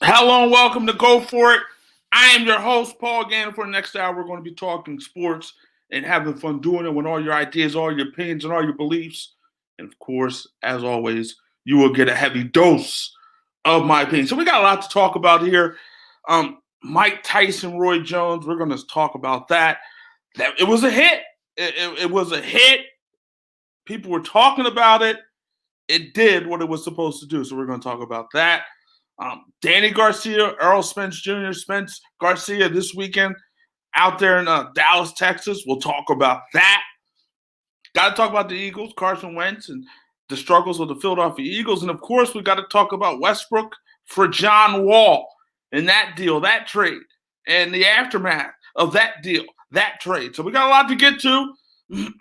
Hello and welcome to Go For It. I am your host, Paul Gannon. For the next hour, we're going to be talking sports and having fun doing it with all your ideas, all your opinions, and all your beliefs. And of course, as always, you will get a heavy dose of my opinion. So we got a lot to talk about here. Mike Tyson, Roy Jones, we're going to talk about that. It was a hit. It was a hit. People were talking about it. It did what it was supposed to do. So we're going to talk about that. Danny Garcia, Earl Spence Jr., Spence-Garcia this weekend out there in Dallas, Texas. We'll talk about that. Got to talk about the Eagles, Carson Wentz, and the struggles of the Philadelphia Eagles. And, of course, we got to talk about Westbrook for John Wall and that deal, that trade, and the aftermath of that deal, that trade. So we got a lot to get to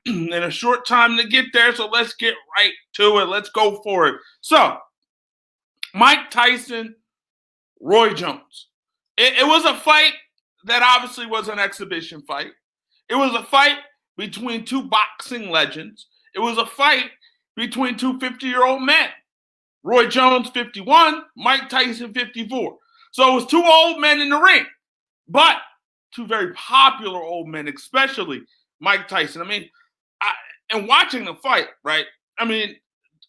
in a short time to get there. So let's get right to it. Let's go for it. So, Mike Tyson, Roy Jones. It was a fight that obviously was an exhibition fight. It was a fight between two boxing legends. It was a fight between two 50-year-old men. Roy Jones, 51, Mike Tyson, 54. So it was two old men in the ring, but two very popular old men, especially Mike Tyson. And watching the fight, right?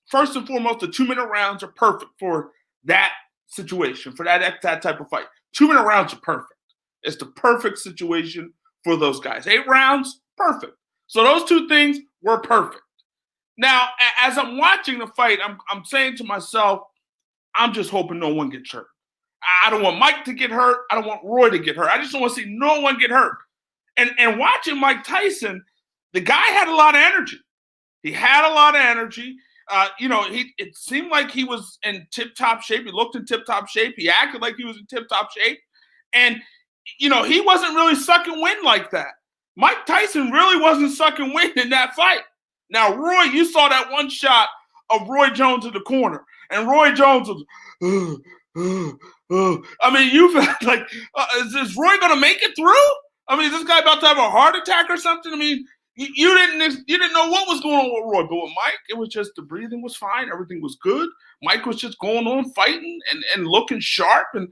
First and foremost, the 2-minute rounds are perfect for that situation, for that type of fight. 2-minute rounds are perfect. It's the perfect situation for those guys. 8 rounds, perfect. So those two things were perfect. Now, as I'm watching the fight, I'm saying to myself, I'm just hoping no one gets hurt. I don't want Mike to get hurt. I don't want Roy to get hurt. I just don't want to see no one get hurt. And watching Mike Tyson, the guy had a lot of energy. He had a lot of energy. It seemed like he was in tip-top shape. He looked in tip-top shape. He acted like he was in tip-top shape. And, he wasn't really sucking wind like that. Mike Tyson really wasn't sucking wind in that fight. Now, Roy, you saw that one shot of Roy Jones in the corner. And Roy Jones was, you felt like, is Roy going to make it through? Is this guy about to have a heart attack or something? You didn't know what was going on with Roy, but with Mike, it was just the breathing was fine, everything was good. Mike was just going on fighting and looking sharp and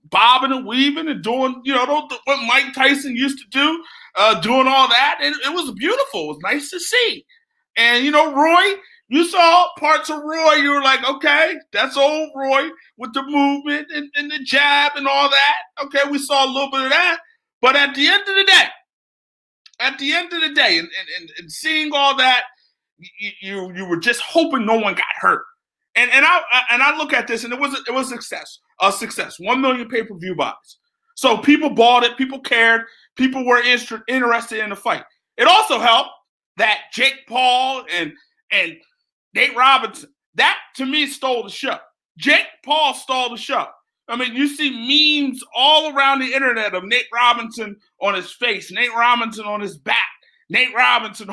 bobbing and weaving and doing what Mike Tyson used to do, doing all that, and it was beautiful. It was nice to see. And Roy, you saw parts of Roy. You were like, okay, that's old Roy with the movement and the jab and all that. Okay, we saw a little bit of that, but at the end of the day, and seeing all that, you were just hoping no one got hurt. And I look at this, and it was a success. 1 million pay-per-view buys. So people bought it, people cared, people were interested in the fight. It also helped that Jake Paul and Nate Robinson, that to me stole the show. Jake Paul stole the show. You see memes all around the internet of Nate Robinson on his face, Nate Robinson on his back, Nate Robinson,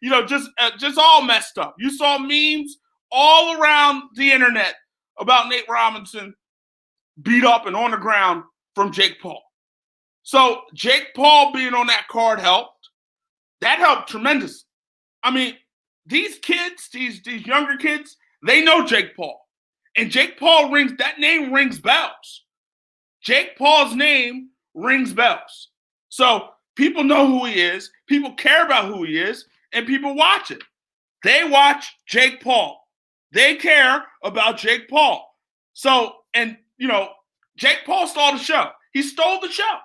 just all messed up. You saw memes all around the internet about Nate Robinson beat up and on the ground from Jake Paul. So Jake Paul being on that card helped. That helped tremendously. These kids, these younger kids, they know Jake Paul. And Jake Paul that name rings bells. Jake Paul's name rings bells. So people know who he is, people care about who he is, and people watch it. They watch Jake Paul. They care about Jake Paul. So, Jake Paul stole the show. He stole the show.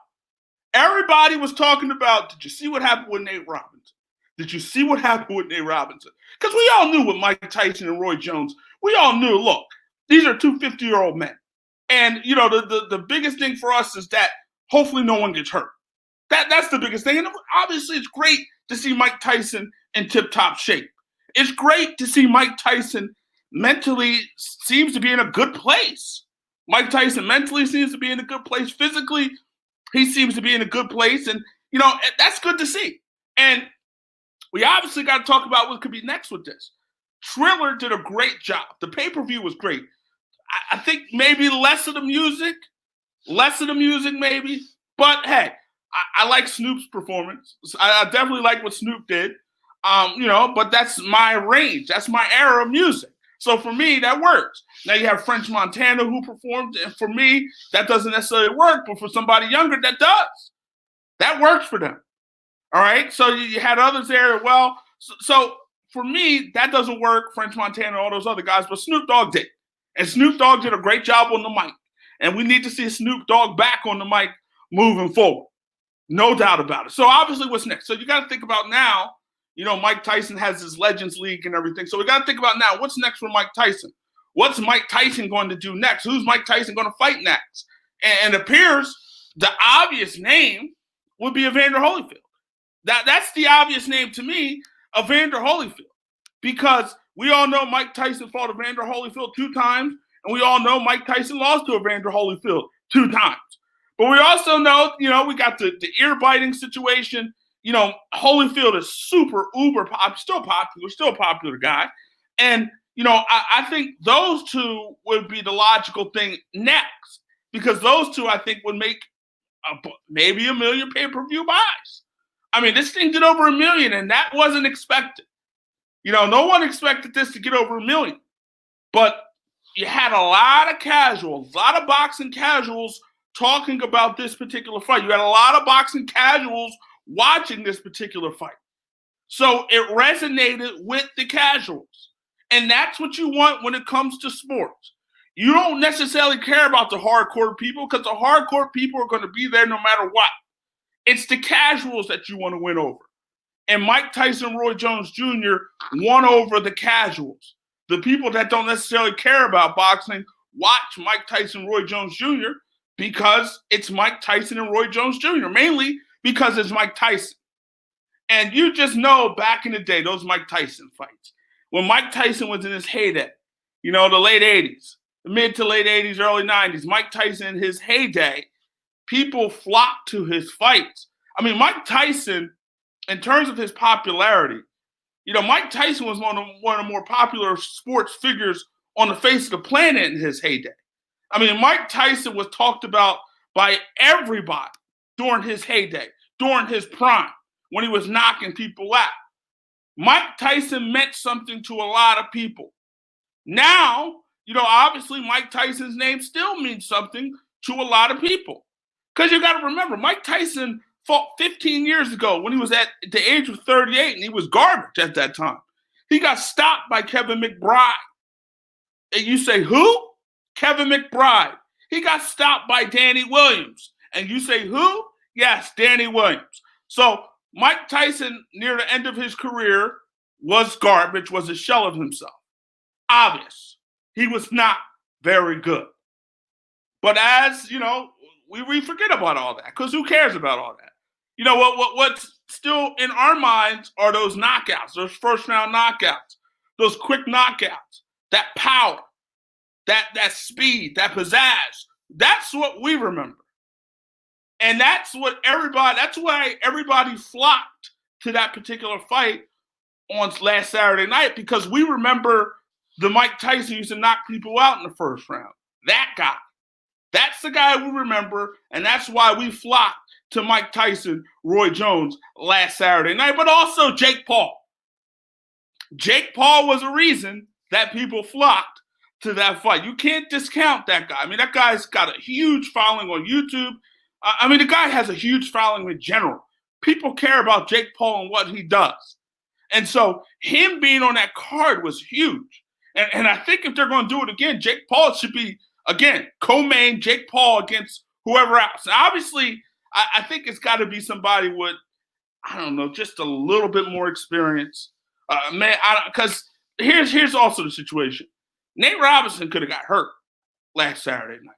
Everybody was talking about, did you see what happened with Nate Robinson? Did you see what happened with Nate Robinson? Because we all knew with Mike Tyson and Roy Jones, we all knew, look, these are two 50-year-old men. And, the biggest thing for us is that hopefully no one gets hurt. That's the biggest thing. And obviously it's great to see Mike Tyson in tip-top shape. It's great to see Mike Tyson mentally seems to be in a good place. Mike Tyson mentally seems to be in a good place. Physically, he seems to be in a good place. And, that's good to see. And we obviously got to talk about what could be next with this. Triller did a great job. The pay-per-view was great. I think maybe less of the music maybe. But, hey, I like Snoop's performance. I definitely like what Snoop did. But that's my range. That's my era of music. So for me, that works. Now you have French Montana who performed, and for me, that doesn't necessarily work, but for somebody younger, that does. That works for them. All right? So you had others there. Well, so for me, that doesn't work, French Montana, all those other guys, but Snoop Dogg did. And Snoop Dogg did a great job on the mic. And we need to see Snoop Dogg back on the mic moving forward. No doubt about it. So obviously what's next? So you got to think about now, Mike Tyson has his Legends League and everything. So we got to think about now, what's next for Mike Tyson? What's Mike Tyson going to do next? Who's Mike Tyson going to fight next? And it appears the obvious name would be Evander Holyfield. That's the obvious name to me, Evander Holyfield. Because we all know Mike Tyson fought Evander Holyfield 2 times, and we all know Mike Tyson lost to Evander Holyfield 2 times. But we also know, we got the ear-biting situation. Holyfield is super, uber popular, still a popular guy. And, I think those two would be the logical thing next, because those two, I think, would make maybe 1 million pay-per-view buys. I mean, this thing did over 1 million, and that wasn't expected. No one expected this to get over 1 million. But you had a lot of casuals, a lot of boxing casuals talking about this particular fight. You had a lot of boxing casuals watching this particular fight. So it resonated with the casuals. And that's what you want when it comes to sports. You don't necessarily care about the hardcore people, because the hardcore people are going to be there no matter what. It's the casuals that you want to win over. And Mike Tyson, Roy Jones Jr. won over the casuals. The people that don't necessarily care about boxing watch Mike Tyson, Roy Jones Jr. because it's Mike Tyson and Roy Jones Jr., mainly because it's Mike Tyson. And you just know back in the day, those Mike Tyson fights, when Mike Tyson was in his heyday, the late 80s, the mid to late 80s, early 90s, Mike Tyson in his heyday, people flocked to his fights. I mean, Mike Tyson, in terms of his popularity, Mike Tyson was one of the more popular sports figures on the face of the planet in his heyday. I mean, Mike Tyson was talked about by everybody during his heyday, during his prime, when he was knocking people out. Mike Tyson meant something to a lot of people. Now, obviously Mike Tyson's name still means something to a lot of people. Because you got to remember, Mike Tyson fought 15 years ago when he was at the age of 38, and he was garbage at that time. He got stopped by Kevin McBride. And you say, who? Kevin McBride. He got stopped by Danny Williams. And you say, who? Yes, Danny Williams. So Mike Tyson, near the end of his career, was garbage, was a shell of himself. Obvious. He was not very good. But as, we forget about all that, because who cares about all that? What's still in our minds are those knockouts, those first-round knockouts, those quick knockouts, that power, that speed, that pizzazz. That's what we remember. And that's why everybody flocked to that particular fight on last Saturday night, because we remember the Mike Tyson used to knock people out in the first round. That guy. That's the guy we remember, and that's why we flocked to Mike Tyson, Roy Jones last Saturday night, but also Jake Paul. Jake Paul was a reason that people flocked to that fight. You can't discount that guy. I mean, that guy's got a huge following on YouTube. The guy has a huge following in general. People care about Jake Paul and what he does. And so him being on that card was huge. And I think if they're going to do it again, Jake Paul should be, again, co-main Jake Paul against whoever else. Now, obviously, I think it's got to be somebody with, just a little bit more experience. Because here's also the situation. Nate Robinson could have got hurt last Saturday night.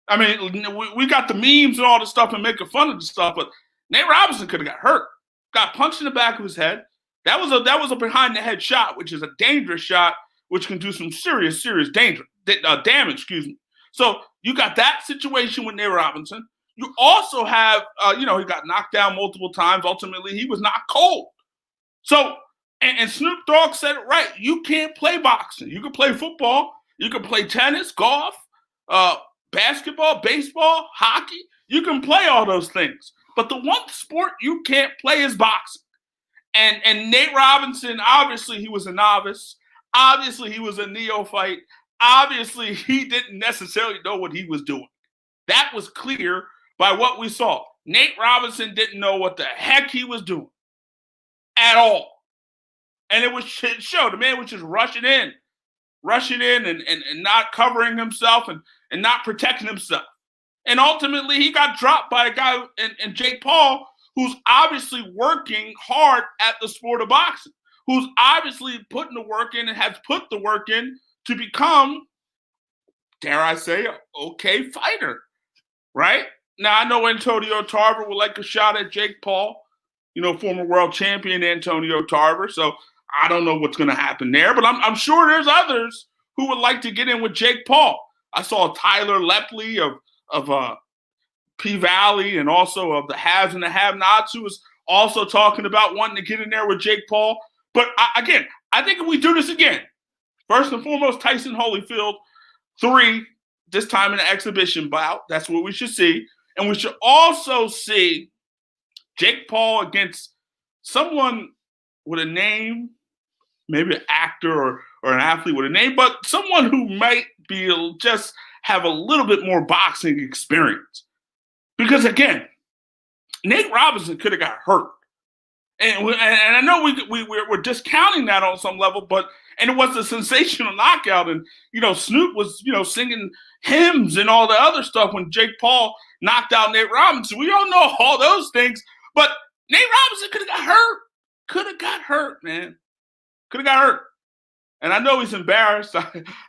I mean, we got the memes and all the stuff and making fun of the stuff, but Nate Robinson could have got hurt. Got punched in the back of his head. That was a behind the head shot, which is a dangerous shot, which can do some serious damage. So you got that situation with Nate Robinson. You also have, he got knocked down multiple times. Ultimately, he was knocked cold. So, and Snoop Dogg said it right. You can't play boxing. You can play football. You can play tennis, golf, basketball, baseball, hockey. You can play all those things. But the one sport you can't play is boxing. And Nate Robinson, obviously, he was a novice. Obviously, he was a neophyte. Obviously, he didn't necessarily know what he was doing. That was clear by what we saw. Nate Robinson didn't know what the heck he was doing at all. And it showed. The man was just rushing in and not covering himself and not protecting himself. And ultimately, he got dropped by a guy in Jake Paul, who's obviously working hard at the sport of boxing, who's obviously putting the work in and has put the work in to become, dare I say, an okay fighter, right? Now, I know Antonio Tarver would like a shot at Jake Paul, former world champion Antonio Tarver. So I don't know what's going to happen there, but I'm sure there's others who would like to get in with Jake Paul. I saw Tyler Lepley of P-Valley and also of the Haves and the Have-Nots, who was also talking about wanting to get in there with Jake Paul. But I think if we do this again, first and foremost, Tyson Holyfield, 3, this time in an exhibition bout. That's what we should see. And we should also see Jake Paul against someone with a name, maybe an actor or an athlete with a name, but someone who might be just have a little bit more boxing experience. Because again, Nate Robinson could have got hurt. And I know we're discounting that on some level, and it was a sensational knockout. And, Snoop was, singing hymns and all the other stuff when Jake Paul knocked out Nate Robinson. We all know all those things, but Nate Robinson could have got hurt. Could have got hurt, man. Could have got hurt. And I know he's embarrassed.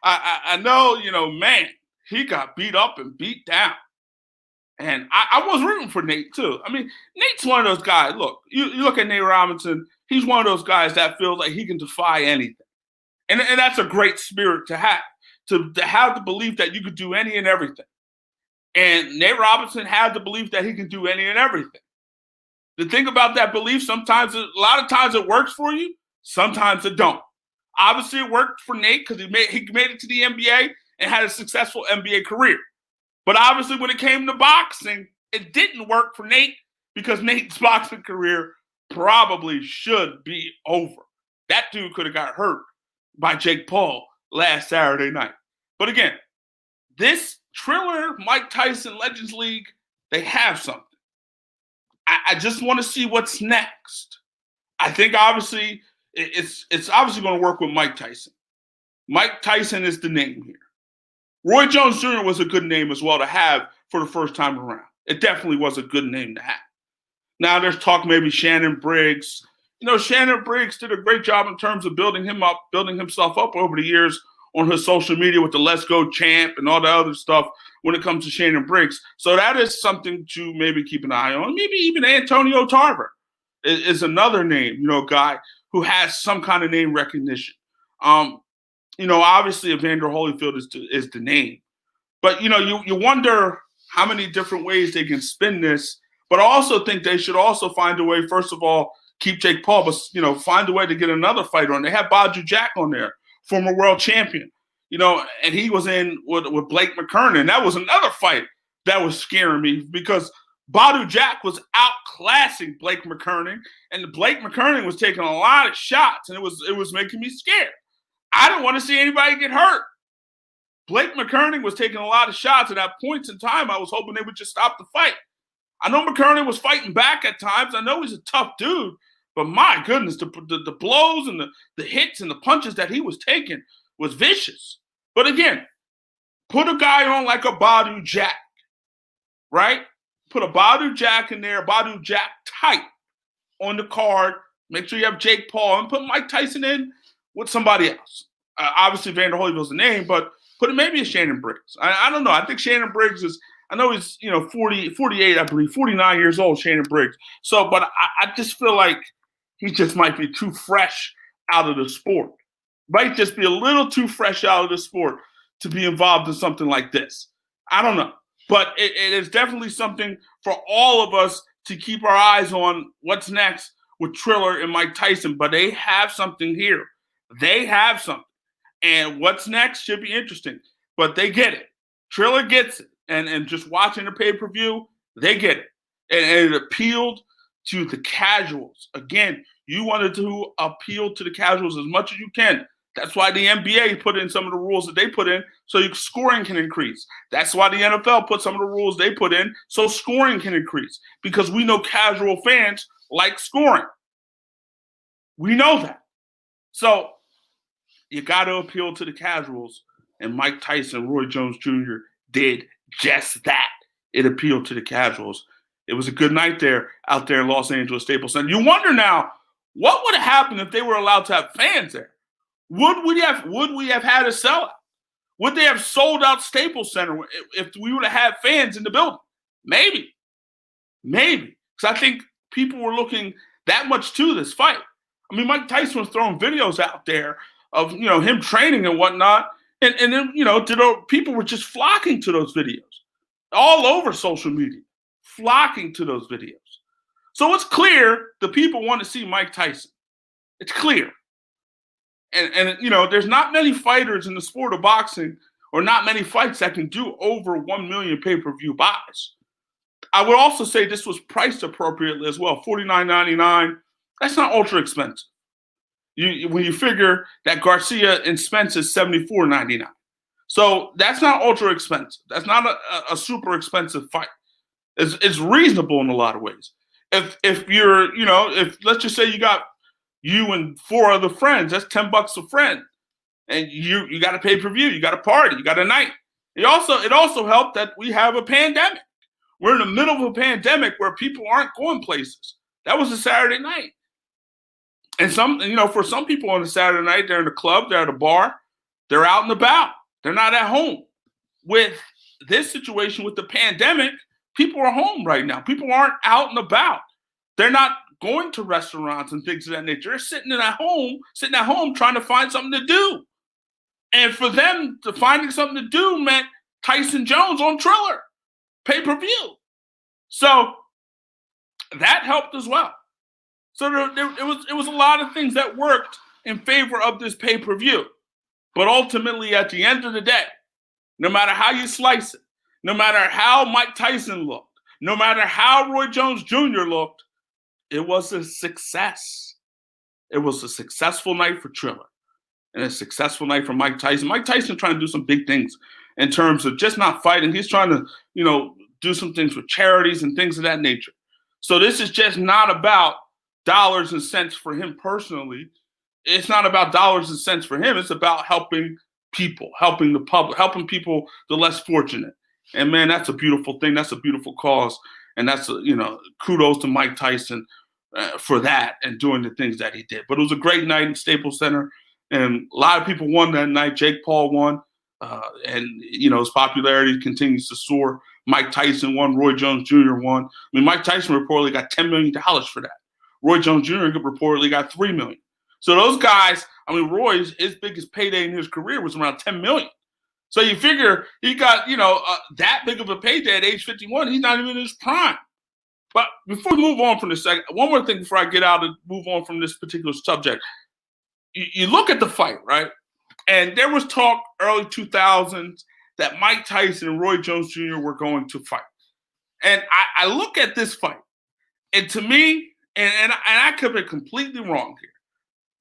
I know, man, he got beat up and beat down. And I was rooting for Nate, too. I mean, Nate's one of those guys. Look, you look at Nate Robinson, he's one of those guys that feels like he can defy anything. And that's a great spirit to have the belief that you could do any and everything. And Nate Robinson had the belief that he can do any and everything. The thing about that belief, a lot of times it works for you, sometimes it don't. Obviously, it worked for Nate because he made it to the NBA and had a successful NBA career. But obviously, when it came to boxing, it didn't work for Nate because Nate's boxing career probably should be over. That dude could have got hurt by Jake Paul last Saturday night. But again, this Triller Mike Tyson Legends League, they have something. I just want to see what's next. I think obviously it's obviously going to work with Mike Tyson. Mike Tyson is the name here. Roy Jones Jr. was a good name as well to have for the first time around. It definitely was a good name to have. Now there's talk maybe Shannon Briggs. Shannon Briggs did a great job in terms of building himself up over the years on his social media with the Let's Go Champ and all the other stuff when it comes to Shannon Briggs. So that is something to maybe keep an eye on. Maybe even Antonio Tarver is another name, guy who has some kind of name recognition. Obviously Evander Holyfield is the name. But, you wonder how many different ways they can spin this. But I also think they should also find a way, first of all, keep Jake Paul, but, find a way to get another fighter on. They have Badu Jack on there, former world champion, and he was in with Blake McKernan. That was another fight that was scaring me because Badu Jack was outclassing Blake McKernan, and Blake McKernan was taking a lot of shots, and it was making me scared. I didn't want to see anybody get hurt. Blake McKernan was taking a lot of shots, and at points in time, I was hoping they would just stop the fight. I know McKernan was fighting back at times. I know he's a tough dude, but my goodness, the blows and the hits and the punches that he was taking was vicious. But again, put a guy on like a Badu Jack, right? Put a Badu Jack in there, Badu Jack type on the card. Make sure you have Jake Paul and put Mike Tyson in with somebody else. Obviously, Evander Holyfield's the name, but put maybe a Shannon Briggs. I don't know. I think Shannon Briggs I know he's 48, I believe, 49 years old, Shannon Briggs. So, but I just feel like he just might be too fresh out of the sport. Might just be a little too fresh out of the sport to be involved in something like this. I don't know. But it is definitely something for all of us to keep our eyes on what's next with Triller and Mike Tyson. But they have something here. They have something. And what's next should be interesting. But they get it. Triller gets it. And just watching the pay-per-view, they get it. And it appealed to the casuals. Again, you wanted to appeal to the casuals as much as you can. That's why the NBA put in some of the rules that they put in so your scoring can increase. That's why the NFL put some of the rules they put in so scoring can increase, because we know casual fans like scoring. We know that. So you got to appeal to the casuals, and Mike Tyson, Roy Jones Jr. did just that. It appealed to the casuals. It was a good night out there in Los Angeles Staples Center. You wonder now, what would have happened if they were allowed to have fans there? Would we have had a sellout? Would they have sold out Staples Center if we would have had fans in the building? Maybe. Because I think people were looking that much to this fight. I mean, Mike Tyson was throwing videos out there of, him training and whatnot. And then, people were just flocking to those videos all over social media, flocking to those videos. So it's clear the people want to see Mike Tyson. It's clear. And there's not many fighters in the sport of boxing, or not many fights that can do over 1 million pay-per-view buys. I would also say this was priced appropriately as well, $49.99. That's not ultra expensive. When you figure that Garcia and Spence is $74.99. So that's not ultra expensive. That's not a super expensive fight. It's reasonable in a lot of ways. If you're, if let's just say you got you and 4 other friends, that's $10 a friend. And you got a pay-per-view, you got a party, you got a night. It also helped that we have a pandemic. We're in the middle of a pandemic where people aren't going places. That was a Saturday night. And for some people on a Saturday night, they're in the club, they're at a bar, they're out and about. They're not at home. With this situation with the pandemic, people are home right now. People aren't out and about. They're not going to restaurants and things of that nature. They're sitting at home trying to find something to do. And for them, finding something to do meant Tyson-Jones on Triller, pay-per-view. So that helped as well. So it was a lot of things that worked in favor of this pay-per-view. But ultimately, at the end of the day, no matter how you slice it, no matter how Mike Tyson looked, no matter how Roy Jones Jr. looked, it was a success. It was a successful night for Triller and a successful night for Mike Tyson. Mike Tyson trying to do some big things in terms of just not fighting. He's trying to, do some things with charities and things of that nature. So this is just not about dollars and cents for him personally. It's not about dollars and cents for him. It's about helping people, helping the public, helping people, the less fortunate. And man, that's a beautiful thing. That's a beautiful cause. And that's, kudos to Mike Tyson for that and doing the things that he did. But it was a great night in Staples Center. And a lot of people won that night. Jake Paul won. And his popularity continues to soar. Mike Tyson won. Roy Jones Jr. won. I mean, Mike Tyson reportedly got $10 million for that. Roy Jones Jr. reportedly got $3 million. So those guys, Roy's, his biggest payday in his career was around $10 million. So you figure he got, that big of a payday at age 51. He's not even in his prime. But before we move on from this, one more thing before I get out and move on from this particular subject. You look at the fight, right? And there was talk early 2000s that Mike Tyson and Roy Jones Jr. were going to fight. And I look at this fight, and to me, and I could be completely wrong here,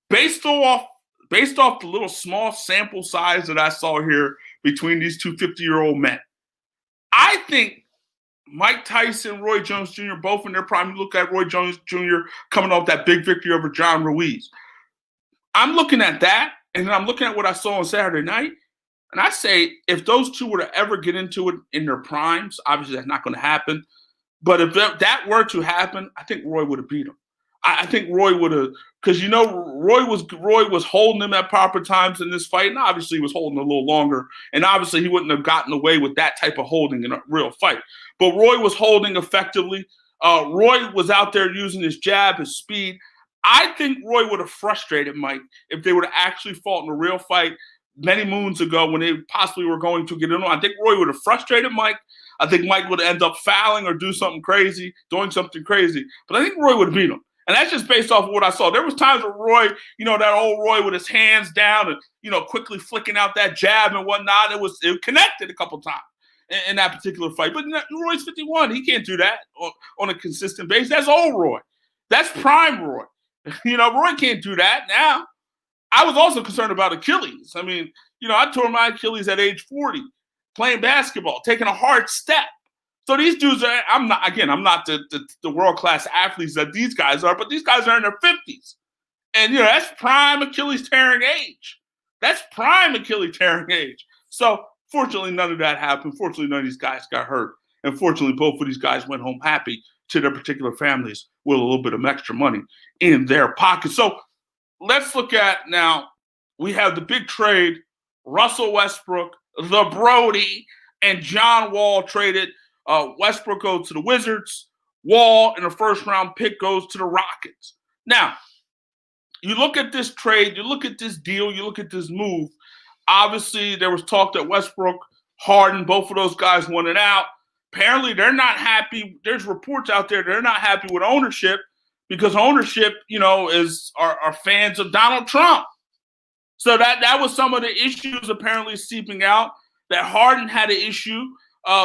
based off the little small sample size that I saw here between these two 50-year-old men, I think Mike Tyson, Roy Jones Jr., both in their prime. You look at Roy Jones Jr. coming off that big victory over John Ruiz. I'm looking at that, and then I'm looking at what I saw on Saturday night, and I say if those two were to ever get into it in their primes, obviously that's not going to happen, but if that were to happen, I think Roy would have beat him. I think Roy would have, because Roy was holding him at proper times in this fight, and obviously he was holding a little longer, and obviously he wouldn't have gotten away with that type of holding in a real fight. But Roy was holding effectively. Roy was out there using his jab, his speed. I think Roy would have frustrated Mike if they would have actually fought in a real fight many moons ago when they possibly were going to get in on. I think Roy would have frustrated Mike. I think Mike would end up fouling or doing something crazy. But I think Roy would have beat him. And that's just based off of what I saw. There was times where Roy, that old Roy with his hands down and, quickly flicking out that jab and whatnot. It connected a couple times in that particular fight. But Roy's 51. He can't do that on a consistent basis. That's old Roy. That's prime Roy. Roy can't do that now. I was also concerned about Achilles. I mean, I tore my Achilles at age 40 playing basketball, taking a hard step. So these dudes are, I'm not the world-class athletes that these guys are, but these guys are in their 50s. And, that's prime Achilles tearing age. That's prime Achilles tearing age. So fortunately, none of that happened. Fortunately, none of these guys got hurt. And fortunately, both of these guys went home happy to their particular families with a little bit of extra money in their pocket. So let's look at now, we have the big trade, Russell Westbrook, the Brody, and John Wall traded. Westbrook goes to the Wizards. Wall in a first-round pick goes to the Rockets. Now, you look at this trade, you look at this deal, you look at this move. Obviously, there was talk that Westbrook, Harden, both of those guys wanted out. Apparently, they're not happy. There's reports out there they're not happy with ownership because ownership, are fans of Donald Trump. So that was some of the issues apparently seeping out, that Harden had an issue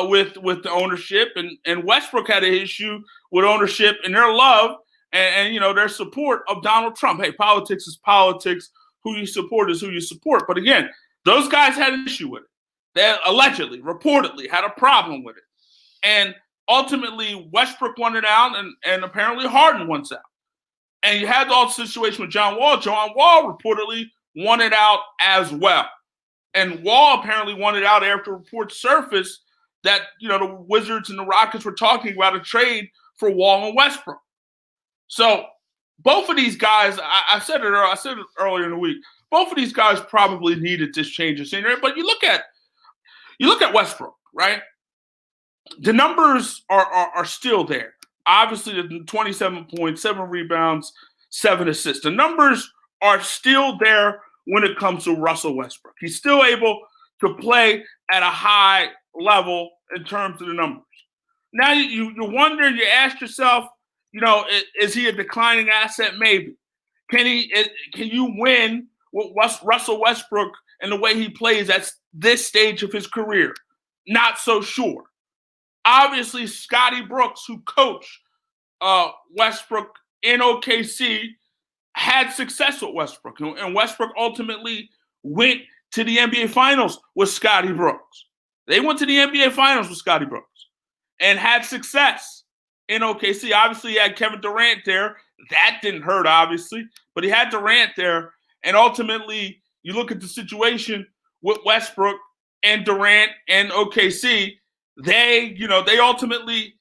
with the ownership, and Westbrook had an issue with ownership and their love and their support of Donald Trump. Hey, politics is politics. Who you support is who you support. But again, those guys had an issue with it. They allegedly, reportedly, had a problem with it. And ultimately, Westbrook wanted out, and apparently Harden wants out. And you had the situation with John Wall. John Wall reportedly wanted out as well. And Wall apparently wanted out after reports surfaced that, the Wizards and the Rockets were talking about a trade for Wall and Westbrook. So both of these guys, I said it earlier in the week, both of these guys probably needed this change of scenery. But you look at Westbrook, right? The numbers are still there. Obviously, the 27 points, 7 rebounds, 7 assists. The numbers are still there when it comes to Russell Westbrook. He's still able to play at a high level in terms of the numbers. Now you wonder, you ask yourself, is he a declining asset? Maybe. Can you win with Russell Westbrook and the way he plays at this stage of his career? Not so sure. Obviously, Scotty Brooks, who coached Westbrook in OKC, had success with Westbrook. And Westbrook ultimately went to the NBA Finals with Scotty Brooks. They went to the NBA Finals with Scotty Brooks and had success in OKC. Obviously, he had Kevin Durant there. That didn't hurt, obviously. But he had Durant there. And ultimately, you look at the situation with Westbrook and Durant and OKC, they ultimately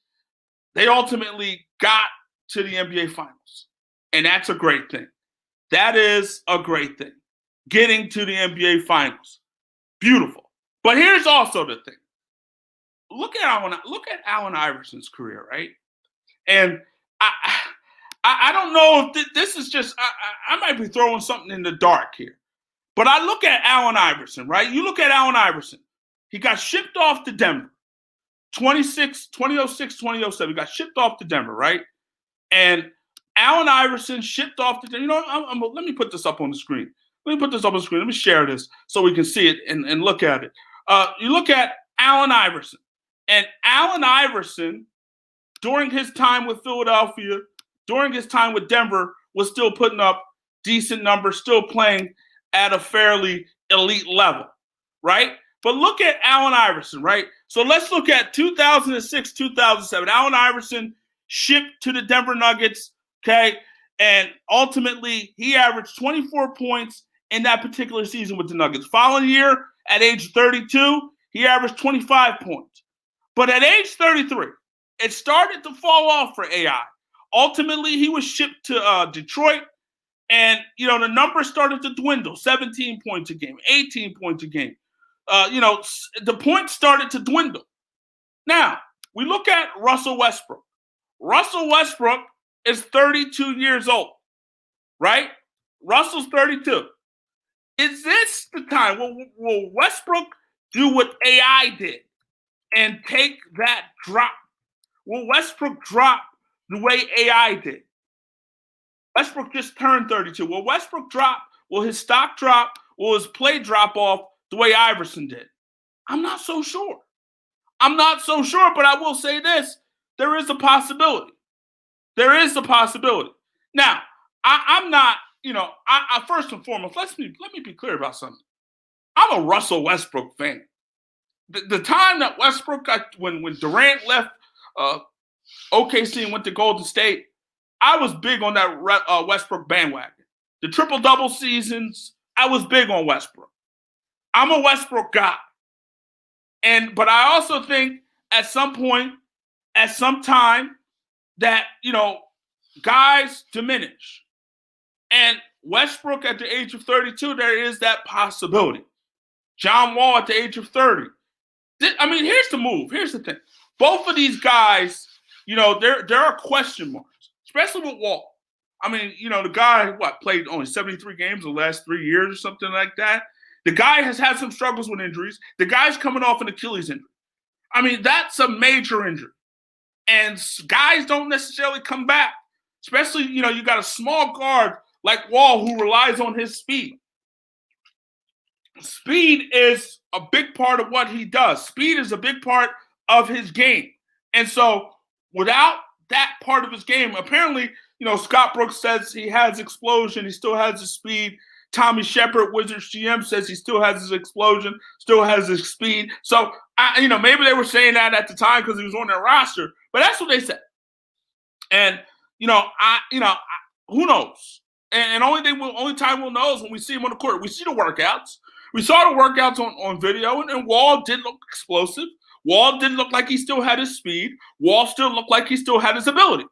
got to the NBA Finals. And that's a great thing. That is a great thing. Getting to the NBA Finals. Beautiful. But here's also the thing. Look at Allen Iverson's career, right? And I don't know if this is just, I might be throwing something in the dark here. But I look at Allen Iverson, right? You look at Allen Iverson. He got shipped off to Denver. 2006, 2007. He got shipped off to Denver, right? And Allen Iverson shipped off to Denver. Let me put this up on the screen. Let me share this so we can see it and look at it. You look at Allen Iverson. And Allen Iverson, during his time with Philadelphia, during his time with Denver, was still putting up decent numbers, still playing at a fairly elite level, right? But look at Allen Iverson, right? So let's look at 2006, 2007. Allen Iverson shipped to the Denver Nuggets, okay? And ultimately, he averaged 24 points in that particular season with the Nuggets. Following year, at age 32, he averaged 25 points. But at age 33, it started to fall off for AI. Ultimately, he was shipped to Detroit, and, the numbers started to dwindle. 17 points a game, 18 points a game. The points started to dwindle. Now, we look at Russell Westbrook. Russell Westbrook is 32 years old, right? Russell's 32. Is this the time? Will Westbrook do what AI did and take that drop? Will Westbrook drop the way AI did? Westbrook just turned 32. Will Westbrook drop? Will his stock drop? Will his play drop off the way Iverson did? I'm not so sure. But I will say this. There is a possibility. Now, I'm not I first and foremost, let me be clear about something. I'm a Russell Westbrook fan. The time that Westbrook got when Durant left OKC and went to Golden State, I was big on that Westbrook bandwagon. The triple-double seasons, I was big on Westbrook. I'm a Westbrook guy. But I also think at some point, at some time, that, guys diminish. And Westbrook at the age of 32, there is that possibility. John Wall at the age of 30. Here's the move. Here's the thing. Both of these guys, there are question marks, especially with Wall. The guy, played only 73 games in the last 3 years or something like that. The guy has had some struggles with injuries. The guy's coming off an Achilles injury. That's a major injury. And guys don't necessarily come back, especially, you got a small guard like Wall who relies on his speed. Speed is a big part of what he does. Speed is a big part of his game. And so without that part of his game, apparently, Scott Brooks says he has explosion. He still has his speed. Tommy Shepard, Wizards GM, says he still has his explosion, still has his speed. So, maybe they were saying that at the time because he was on their roster, but that's what they said. And, who knows? And only time we'll know is when we see him on the court. We see the workouts. We saw the workouts on video, and Wall did look explosive. Wall didn't look like he still had his speed. Wall still looked like he still had his ability.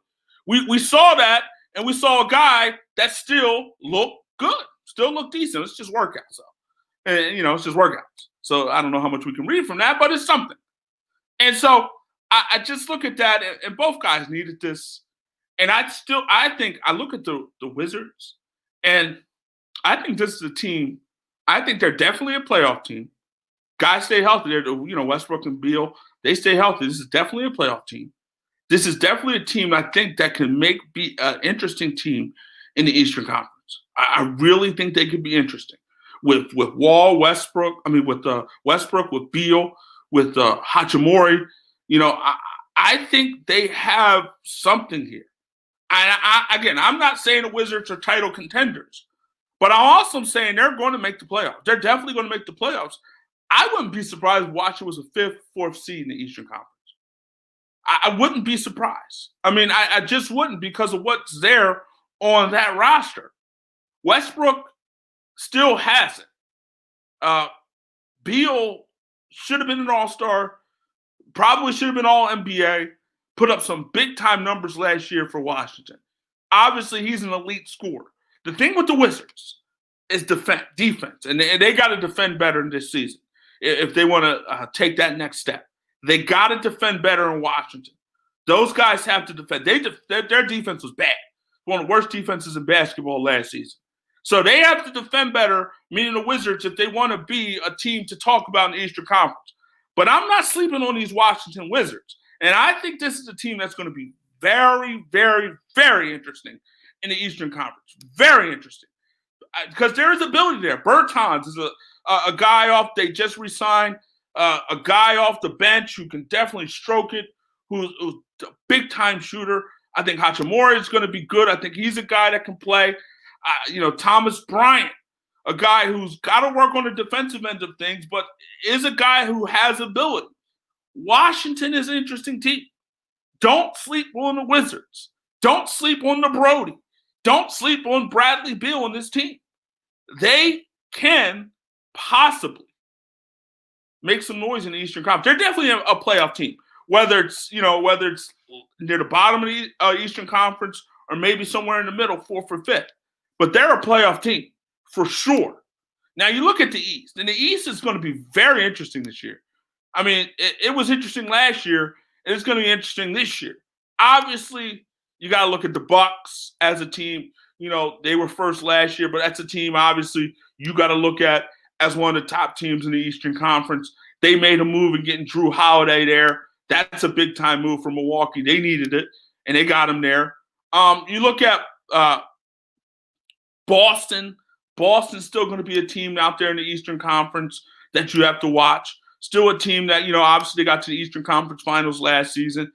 We saw that, and we saw a guy that still looked good, still looked decent. It's just workouts. So. And, it's just workouts. So I don't know how much we can read from that, but it's something. And so I just look at that, and both guys needed this. And I think I look at the Wizards, and I think this is a team. I think they're definitely a playoff team. Guys stay healthy. They're, Westbrook and Beal, they stay healthy. This is definitely a playoff team. This is definitely a team I think that can be an interesting team in the Eastern Conference. I really think they could be interesting with Wall, Westbrook. With Westbrook, with Beal, with Hachimura. I think they have something here. Again, I'm not saying the Wizards are title contenders, but I'm also saying they're going to make the playoffs. They're definitely going to make the playoffs. I wouldn't be surprised if Washington was a 5th, 4th seed in the Eastern Conference. I wouldn't be surprised. I just wouldn't because of what's there on that roster. Westbrook still has it. Beal should have been an all-star, probably should have been all-NBA, put up some big-time numbers last year for Washington. Obviously, he's an elite scorer. The thing with the Wizards is defense, and they got to defend better in this season if they want to take that next step. They got to defend better in Washington. Those guys have to defend. Their defense was bad. One of the worst defenses in basketball last season. So they have to defend better, meaning the Wizards, if they want to be a team to talk about in the Eastern Conference. But I'm not sleeping on these Washington Wizards. And I think this is a team that's going to be very, very, very interesting in the Eastern Conference. Very interesting. Because there is ability there. Bertans is a guy off, they just re-signed, a guy off the bench who can definitely stroke it, who's a big-time shooter. I think Hachimura is going to be good. I think he's a guy that can play. Thomas Bryant, a guy who's got to work on the defensive end of things, but is a guy who has ability. Washington is an interesting team. Don't sleep on the Wizards. Don't sleep on the Brody. Don't sleep on Bradley Beal and this team. They can possibly make some noise in the Eastern Conference. They're definitely a playoff team. Whether it's near the bottom of the Eastern Conference or maybe somewhere in the middle, 4th or 5th. But they're a playoff team for sure. Now you look at the East, and the East is going to be very interesting this year. It was interesting last year, and it's going to be interesting this year. Obviously, you got to look at the Bucks as a team. They were first last year, but that's a team, obviously, you got to look at as one of the top teams in the Eastern Conference. They made a move in getting Drew Holiday there. That's a big-time move for Milwaukee. They needed it, and they got him there. You look at Boston. Boston's still going to be a team out there in the Eastern Conference that you have to watch. Still a team that, obviously they got to the Eastern Conference Finals last season.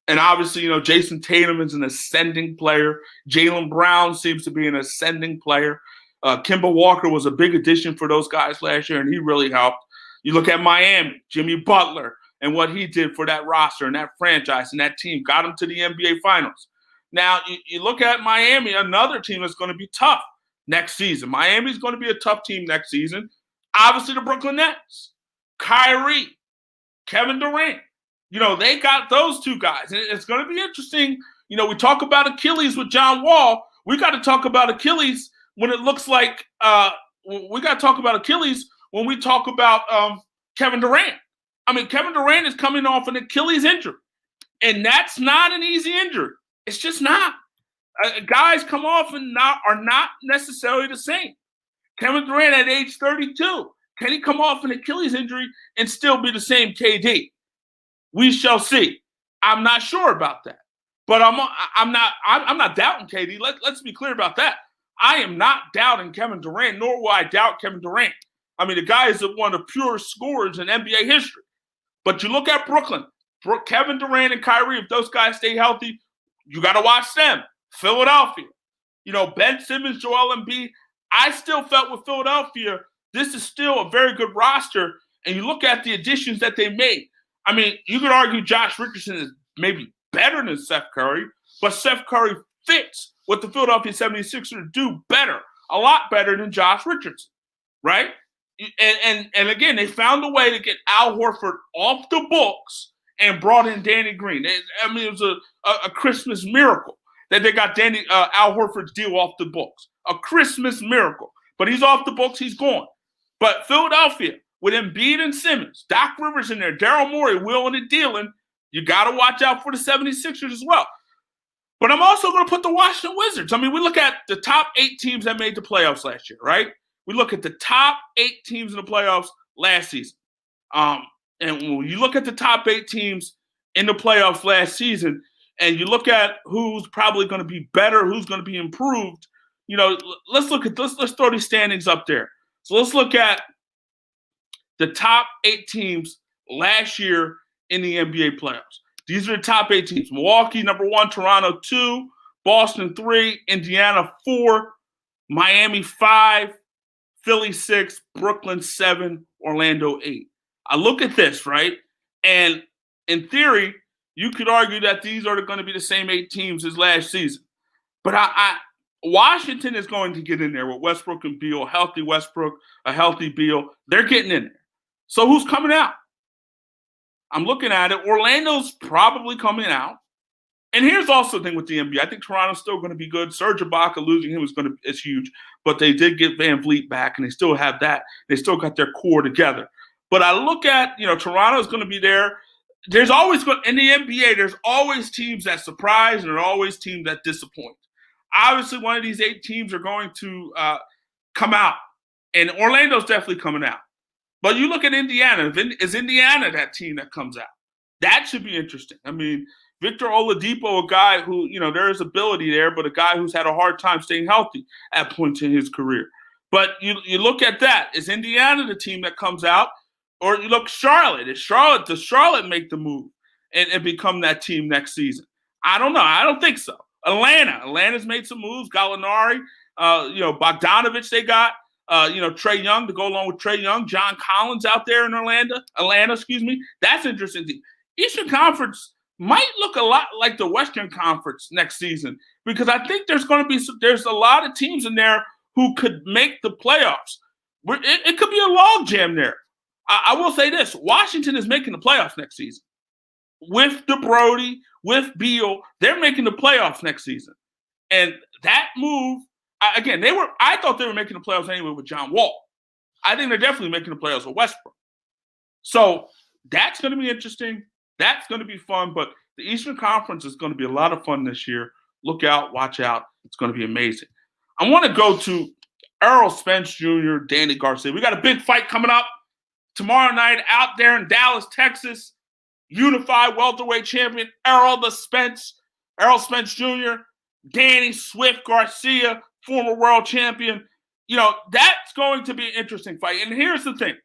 And obviously, Jason Tatum is an ascending player. Jaylen Brown seems to be an ascending player. Kemba Walker was a big addition for those guys last year, and he really helped. You look at Miami, Jimmy Butler, and what he did for that roster and that franchise and that team, got them to the NBA Finals. Now, you look at Miami, another team that's going to be tough next season. Miami's going to be a tough team next season. Obviously, the Brooklyn Nets, Kyrie, Kevin Durant. They got those two guys. And it's going to be interesting. We talk about Achilles with John Wall. We got to talk about Achilles when it looks like we got to talk about Achilles when we talk about Kevin Durant. I mean, Kevin Durant is coming off an Achilles injury. And that's not an easy injury. It's just not. Guys come off and are not necessarily the same. Kevin Durant at age 32, can he come off an Achilles injury and still be the same KD? We shall see. I'm not sure about that, but I'm not doubting KD. Let's be clear about that. I am not doubting Kevin Durant, nor will I doubt Kevin Durant. I mean, the guy is one of the purest scorers in NBA history. But you look at Brooklyn, Kevin Durant and Kyrie. If those guys stay healthy, you got to watch them. Philadelphia, Ben Simmons, Joel Embiid. I still felt with Philadelphia, this is still a very good roster. And you look at the additions that they made. I mean, you could argue Josh Richardson is maybe better than Steph Curry, but Steph Curry fits what the Philadelphia 76ers do better, a lot better than Josh Richardson, right? And again, they found a way to get Al Horford off the books and brought in Danny Green. It was a Christmas miracle that they got Al Horford's deal off the books. A Christmas miracle. But he's off the books. He's gone. But Philadelphia, with Embiid and Simmons, Doc Rivers in there, Daryl Morey, willing and dealing, you got to watch out for the 76ers as well. But I'm also going to put the Washington Wizards. I mean, we look at the top 8 teams that made the playoffs last year, right? We look at the top 8 teams in the playoffs last season. And when you look at the top 8 teams in the playoffs last season, and you look at who's probably going to be better, who's going to be improved, let's look at this. Let's throw these standings up there. So let's look at the top 8 teams last year in the NBA playoffs. These are the top 8 teams. Milwaukee, number 1, Toronto 2, Boston 3, Indiana 4, Miami 5, Philly 6, Brooklyn 7, Orlando 8. I look at this, right? And in theory, you could argue that these are going to be the same 8 teams as last season. But Washington is going to get in there with Westbrook and Beal, a healthy Westbrook, a healthy Beal. They're getting in there. So who's coming out? I'm looking at it. Orlando's probably coming out. And here's also the thing with the NBA. I think Toronto's still going to be good. Serge Ibaka, losing him is huge. But they did get Van Vliet back, and they still have that. They still got their core together. But I look at, Toronto's going to be there. There's always in the NBA, there's always teams that surprise, and there are always teams that disappoint. Obviously, one of these 8 teams are going to come out, and Orlando's definitely coming out. But you look at Indiana. Is Indiana that team that comes out? That should be interesting. I mean, Victor Oladipo, a guy who, there is ability there, but a guy who's had a hard time staying healthy at points in his career. But you look at that. Is Indiana the team that comes out? Or you look Charlotte. Does Charlotte make the move and become that team next season? I don't know. I don't think so. Atlanta's made some moves. Gallinari, Bogdanovich they got. Trae Young to go along with Trae Young. John Collins out there in Atlanta, That's interesting. Eastern Conference might look a lot like the Western Conference next season because I think there's a lot of teams in there who could make the playoffs. It could be a log jam there. I will say this. Washington is making the playoffs next season. With DeBrody, with Beal, they're making the playoffs next season. And that move, again, I thought they were making the playoffs anyway with John Wall. I think they're definitely making the playoffs with Westbrook. So that's going to be interesting. That's going to be fun. But the Eastern Conference is going to be a lot of fun this year. Look out, watch out. It's going to be amazing. I want to go to Errol Spence Jr., Danny Garcia. We got a big fight coming up tomorrow night out there in Dallas, Texas. Unified welterweight champion Errol Spence Jr., Danny Swift Garcia, former world champion. That's going to be an interesting fight. And here's the thing.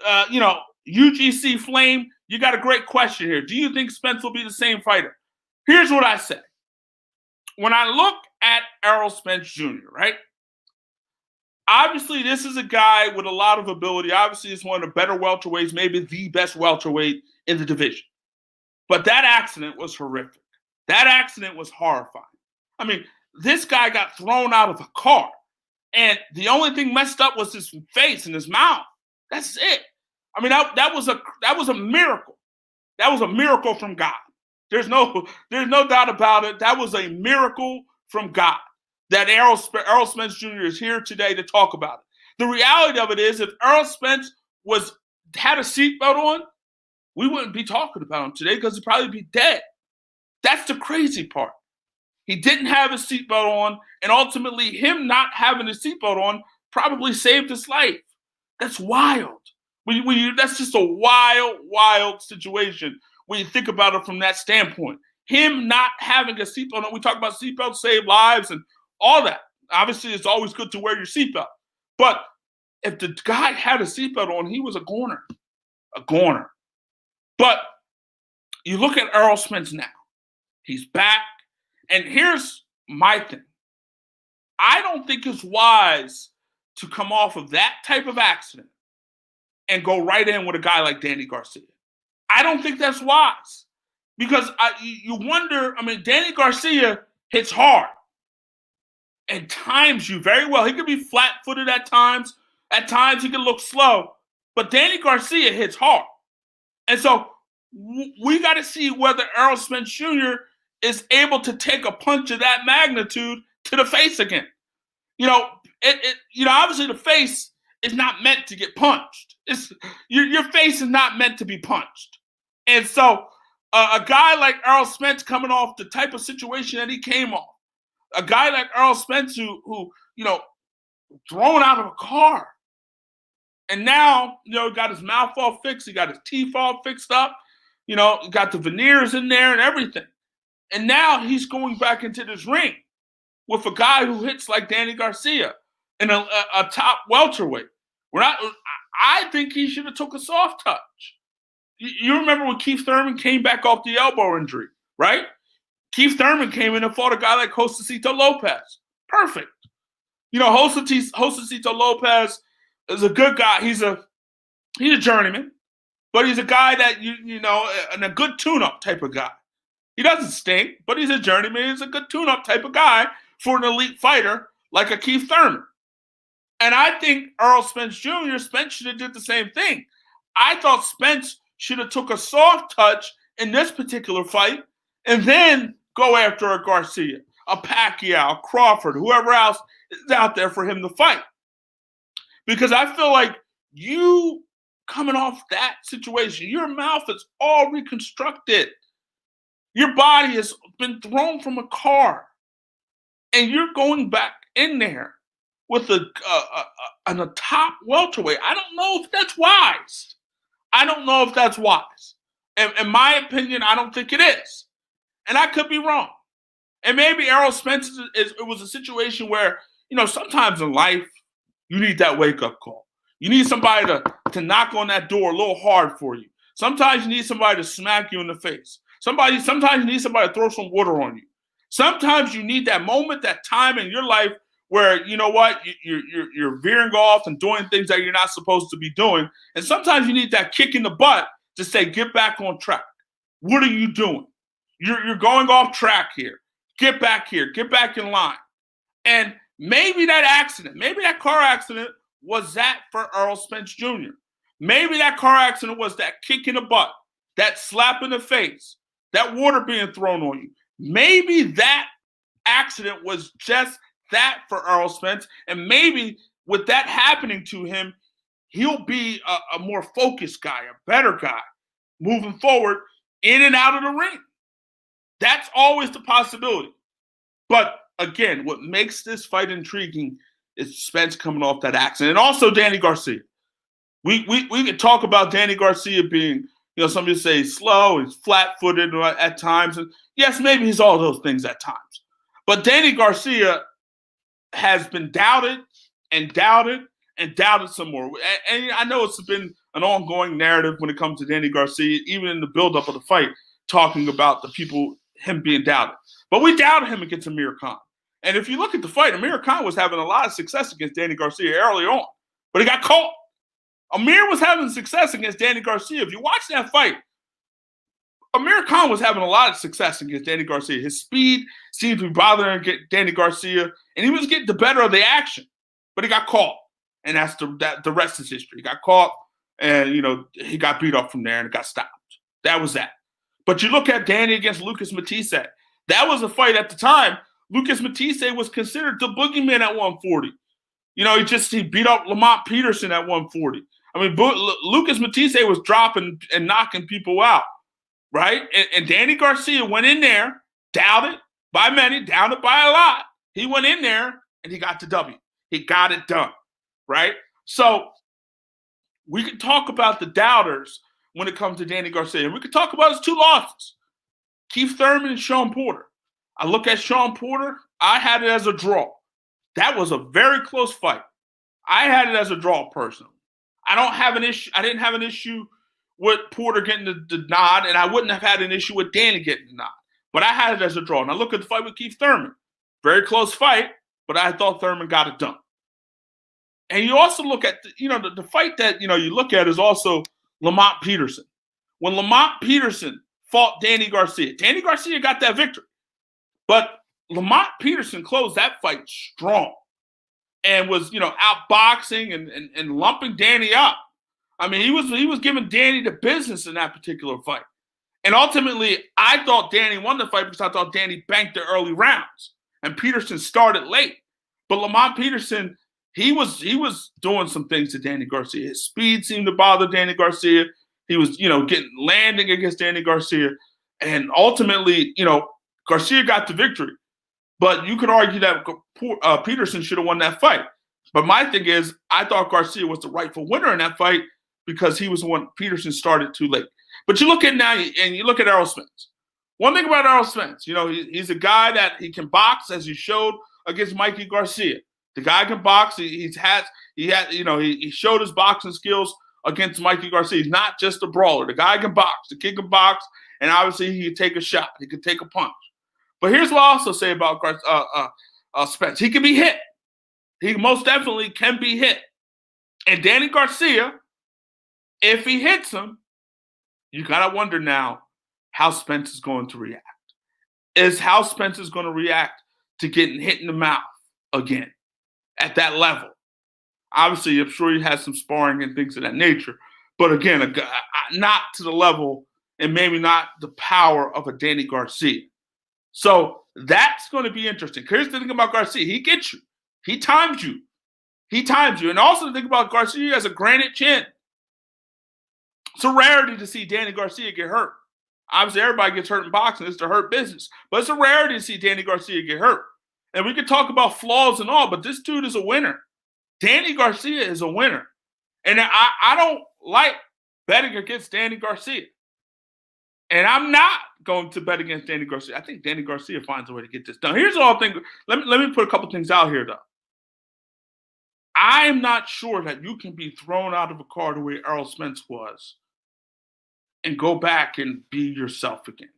UGC Flame, you got a great question here. Do you think Spence will be the same fighter? Here's what I say. When I look at Errol Spence Jr., right? Obviously, this is a guy with a lot of ability. Obviously, he's one of the better welterweights, maybe the best welterweight in the division. But that accident was horrific. That accident was horrifying. I mean, this guy got thrown out of a car, and the only thing messed up was his face and his mouth. That's it. I mean, that was a miracle. That was a miracle from God. There's no doubt about it. That was a miracle from God that Errol Spence Jr. is here today to talk about it. The reality of it is, if Errol Spence had a seatbelt on, we wouldn't be talking about him today because he'd probably be dead. That's the crazy part. He didn't have his seatbelt on, and ultimately him not having his seatbelt on probably saved his life. That's wild. That's just a wild, wild situation when you think about it from that standpoint. Him not having a seatbelt on, we talk about seatbelts save lives and all that. Obviously, it's always good to wear your seatbelt. But if the guy had a seatbelt on, he was a goner. A goner. But you look at Errol Spence now. He's back. And here's my thing. I don't think it's wise to come off of that type of accident and go right in with a guy like Danny Garcia. I don't think that's wise. Because you wonder, Danny Garcia hits hard and times you very well. He could be flat-footed at times. At times he can look slow. But Danny Garcia hits hard. And so we got to see whether Errol Spence Jr. is able to take a punch of that magnitude to the face again. Obviously the face is not meant to get punched. Your face is not meant to be punched. And so a guy like Errol Spence coming off the type of situation that he came off, a guy like Errol Spence who thrown out of a car, and now, he got his mouth all fixed, he got his teeth all fixed up, he got the veneers in there and everything. And now he's going back into this ring with a guy who hits like Danny Garcia in a top welterweight. I think he should have took a soft touch. You remember when Keith Thurman came back off the elbow injury, right? Keith Thurman came in and fought a guy like Josecito Lopez. Perfect. Josecito Lopez is a good guy. He's a journeyman, but he's a guy that and a good tune-up type of guy. He doesn't stink, but he's a journeyman. He's a good tune-up type of guy for an elite fighter like a Keith Thurman. And I think Errol Spence Jr., Spence should have did the same thing. I thought Spence should have took a soft touch in this particular fight and then go after a Garcia, a Pacquiao, Crawford, whoever else is out there for him to fight. Because I feel like you coming off that situation, your mouth is all reconstructed. Your body has been thrown from a car. And you're going back in there with a top welterweight. I don't know if that's wise. In my opinion, I don't think it is. And I could be wrong. And maybe Errol Spence, it was a situation where, sometimes in life, you need that wake-up call. You need somebody to knock on that door a little hard for you. Sometimes you need somebody to smack you in the face. Sometimes you need somebody to throw some water on you. Sometimes you need that moment, that time in your life where, you're veering off and doing things that you're not supposed to be doing. And sometimes you need that kick in the butt to say, get back on track. What are you doing? You're going off track here. Get back here. Get back in line. And maybe that car accident was that for Errol Spence Jr. Maybe that car accident was that kick in the butt, that slap in the face, that water being thrown on you. Maybe that accident was just that for Errol Spence. And maybe with that happening to him, he'll be a more focused guy, a better guy, moving forward in and out of the ring. That's always the possibility. But again, what makes this fight intriguing is Spence coming off that accident. And also Danny Garcia. We can talk about Danny Garcia being, some people say slow, he's flat-footed at times. And yes, maybe he's all those things at times. But Danny Garcia has been doubted and doubted and doubted some more. And I know it's been an ongoing narrative when it comes to Danny Garcia, even in the buildup of the fight, talking about the people him being doubted. But we doubted him against Amir Khan. And if you look at the fight, Amir Khan was having a lot of success against Danny Garcia early on, but he got caught. Amir was having success against Danny Garcia. If you watch that fight, Amir Khan was having a lot of success against Danny Garcia. His speed seemed to be bothering Danny Garcia, and he was getting the better of the action, but he got caught. And that's the rest is history. He got caught, and he got beat up from there, and it got stopped. That was that. But you look at Danny against Lucas Matisse. That was a fight at the time. Lucas Matisse was considered the boogeyman at 140. He beat up Lamont Pederson at 140. I mean, Lucas Matisse was dropping and knocking people out, right? And Danny Garcia went in there, doubted by many, doubted by a lot. He went in there, and he got the W. He got it done, right? So we can talk about the doubters when it comes to Danny Garcia. And we could talk about his 2 losses, Keith Thurman and Sean Porter. I look at Sean Porter, I had it as a draw. That was a very close fight. I had it as a draw personally. I didn't have an issue with Porter getting the nod, and I wouldn't have had an issue with Danny getting the nod. But I had it as a draw. And I look at the fight with Keith Thurman. Very close fight, but I thought Thurman got it done. And you also look at, the fight that, you look at is also Lamont Pederson. When Lamont Pederson fought Danny Garcia got that victory. But Lamont Pederson closed that fight strong and was, outboxing and lumping Danny up. I mean, he was giving Danny the business in that particular fight. And ultimately, I thought Danny won the fight because I thought Danny banked the early rounds and Pederson started late. But Lamont Pederson, he was doing some things to Danny Garcia. His speed seemed to bother Danny Garcia. He was, landing against Danny Garcia. And ultimately, Garcia got the victory. But you could argue that Pederson should have won that fight. But my thing is, I thought Garcia was the rightful winner in that fight because he was the one Pederson started too late. But you look at now, and you look at Errol Spence. One thing about Errol Spence, he's a guy that he can box, as he showed against Mikey Garcia. The guy can box. He showed his boxing skills against Mikey Garcia. He's not just a brawler. The guy can box. The kid can box, and obviously he can take a shot. He can take a punch. But here's what I also say about Spence. He can be hit. He most definitely can be hit. And Danny Garcia, if he hits him, you got to wonder now how Spence is going to react. Is how Spence is going to react to getting hit in the mouth again at that level. Obviously, I'm sure he has some sparring and things of that nature. But again, not to the level and maybe not the power of a Danny Garcia. So that's going to be interesting. Here's the thing about Garcia. He gets you. He times you. And also the thing about Garcia, he has a granite chin. It's a rarity to see Danny Garcia get hurt. Obviously, everybody gets hurt in boxing. It's the hurt business. But it's a rarity to see Danny Garcia get hurt. And we can talk about flaws and all, but this dude is a winner. Danny Garcia is a winner. And I don't like betting against Danny Garcia. And I'm not going to bet against Danny Garcia. I think Danny Garcia finds a way to get this done. Here's all thing. Let me put a couple things out here, though. I am not sure that you can be thrown out of a car the way Errol Spence was and go back and be yourself again.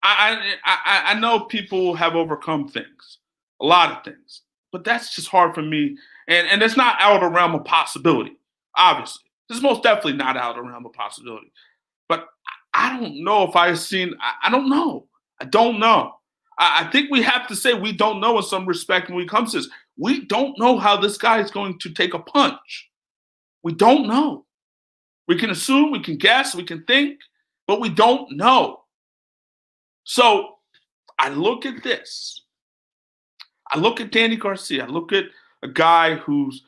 I know people have overcome things, a lot of things, but that's just hard for me. And it's not out of the realm of possibility, obviously. This is most definitely not out of the realm of possibility. But I don't know if I've seen – I don't know. I don't know. I think we have to say we don't know in some respect when it comes to this. We don't know how this guy is going to take a punch. We don't know. We can assume, we can guess, we can think, but we don't know. So I look at this. I look at Danny Garcia. I look at a guy who's,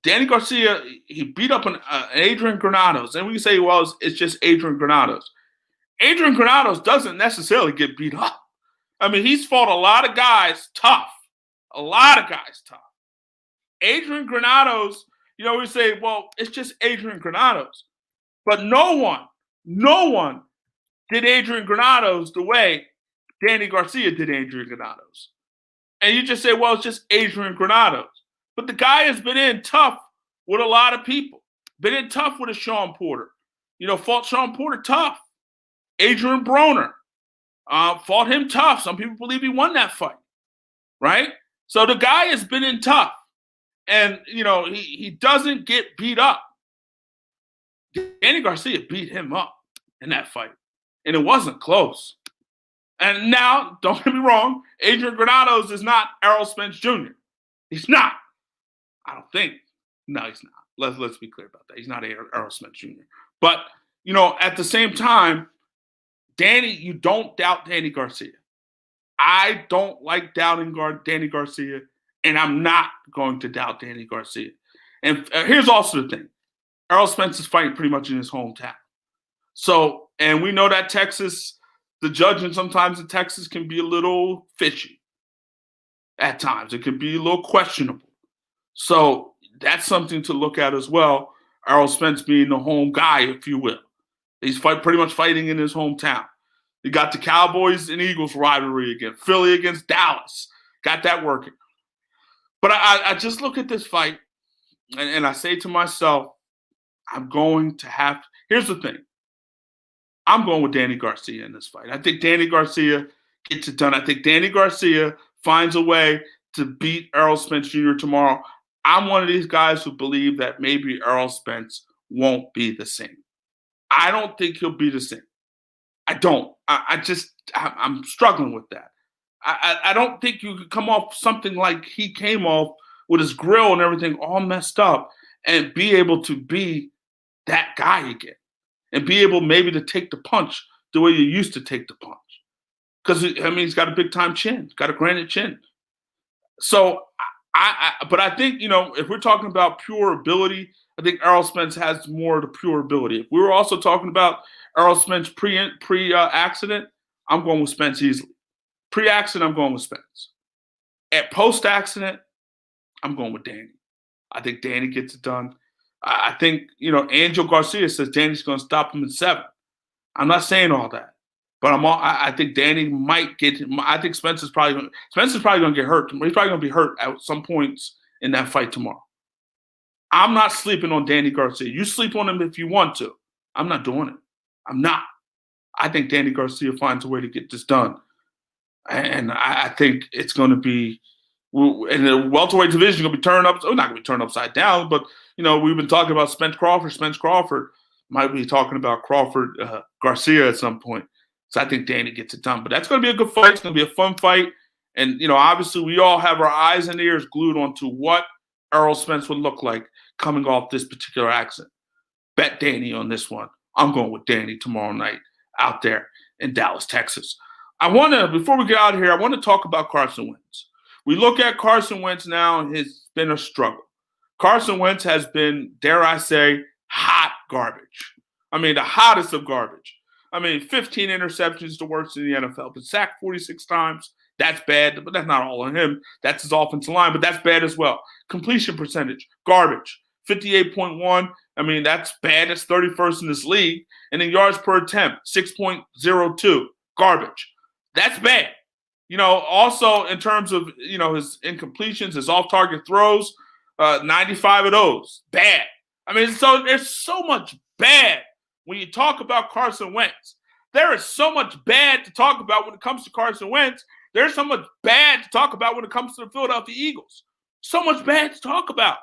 Danny Garcia, he beat up an Adrian Granados. And we can say, well, it's just Adrian Granados. Adrian Granados doesn't necessarily get beat up. I mean, he's fought a lot of guys tough. A lot of guys tough. Adrian Granados, we say, well, it's just Adrian Granados. But no one did Adrian Granados the way Danny Garcia did Adrian Granados. And you just say, well, it's just Adrian Granados. But the guy has been in tough with a lot of people. Been in tough with a Sean Porter. Fought Sean Porter tough. Adrian Broner. fought him tough. Some people believe he won that fight, right? So the guy has been in tough. And, he doesn't get beat up. Danny Garcia beat him up in that fight. And it wasn't close. And now, don't get me wrong, Adrian Granados is not Errol Spence Jr. He's not. I don't think. No, he's not. Let's be clear about that. He's not Errol Spence Jr. But, at the same time, Danny, you don't doubt Danny Garcia. I don't like doubting Danny Garcia, and I'm not going to doubt Danny Garcia. And here's also the thing. Errol Spence is fighting pretty much in his hometown. So, and we know that Texas, the judging sometimes in Texas can be a little fishy at times. It can be a little questionable. So that's something to look at as well. Errol Spence being the home guy, if you will. He's pretty much fighting in his hometown. You got the Cowboys and Eagles rivalry again. Philly against Dallas. Got that working. But I just look at this fight, and I say to myself, I'm going to have – here's the thing. I'm going with Danny Garcia in this fight. I think Danny Garcia gets it done. I think Danny Garcia finds a way to beat Errol Spence Jr. tomorrow. I'm one of these guys who believe that maybe Errol Spence won't be the same. I don't think he'll be the same. I don't. I'm struggling with that. I don't think you could come off something like he came off with his grill and everything all messed up and be able to be that guy again and be able maybe to take the punch the way you used to take the punch. Because, he's got a big-time chin, got a granite chin. So, but I think, if we're talking about pure ability, I think Errol Spence has more of the pure ability. If we were also talking about Errol Spence pre-accident, I'm going with Spence easily. Pre-accident, I'm going with Spence. At post-accident, I'm going with Danny. I think Danny gets it done. I think, Angel Garcia says Danny's going to stop him in 7. I'm not saying all that. But I think Danny might get him. I think Spencer's probably going to get hurt. He's probably going to be hurt at some points in that fight tomorrow. I'm not sleeping on Danny Garcia. You sleep on him if you want to. I'm not doing it. I'm not. I think Danny Garcia finds a way to get this done. And I think it's going to be in the welterweight division going to be turned up. Not going to be turned upside down, but we've been talking about Spence Crawford. Spence Crawford might be talking about Crawford Garcia at some point. So I think Danny gets it done. But that's going to be a good fight. It's going to be a fun fight. And obviously we all have our eyes and ears glued onto what Errol Spence would look like coming off this particular accident. Bet Danny on this one. I'm going with Danny tomorrow night out there in Dallas, Texas. Before we get out of here, I want to talk about Carson Wentz. We look at Carson Wentz now, and it's been a struggle. Carson Wentz has been, dare I say, hot garbage. The hottest of garbage. 15 interceptions, the worst in the NFL, but sacked 46 times. That's bad, but that's not all on him. That's his offensive line, but that's bad as well. Completion percentage, garbage. 58.1. That's bad. That's 31st in this league. And then yards per attempt, 6.02. Garbage. That's bad. Also in terms of, his incompletions, his off-target throws, 95 of those. Bad. So there's so much bad when you talk about Carson Wentz. There is so much bad to talk about when it comes to Carson Wentz. There's so much bad to talk about when it comes to the Philadelphia Eagles. So much bad to talk about.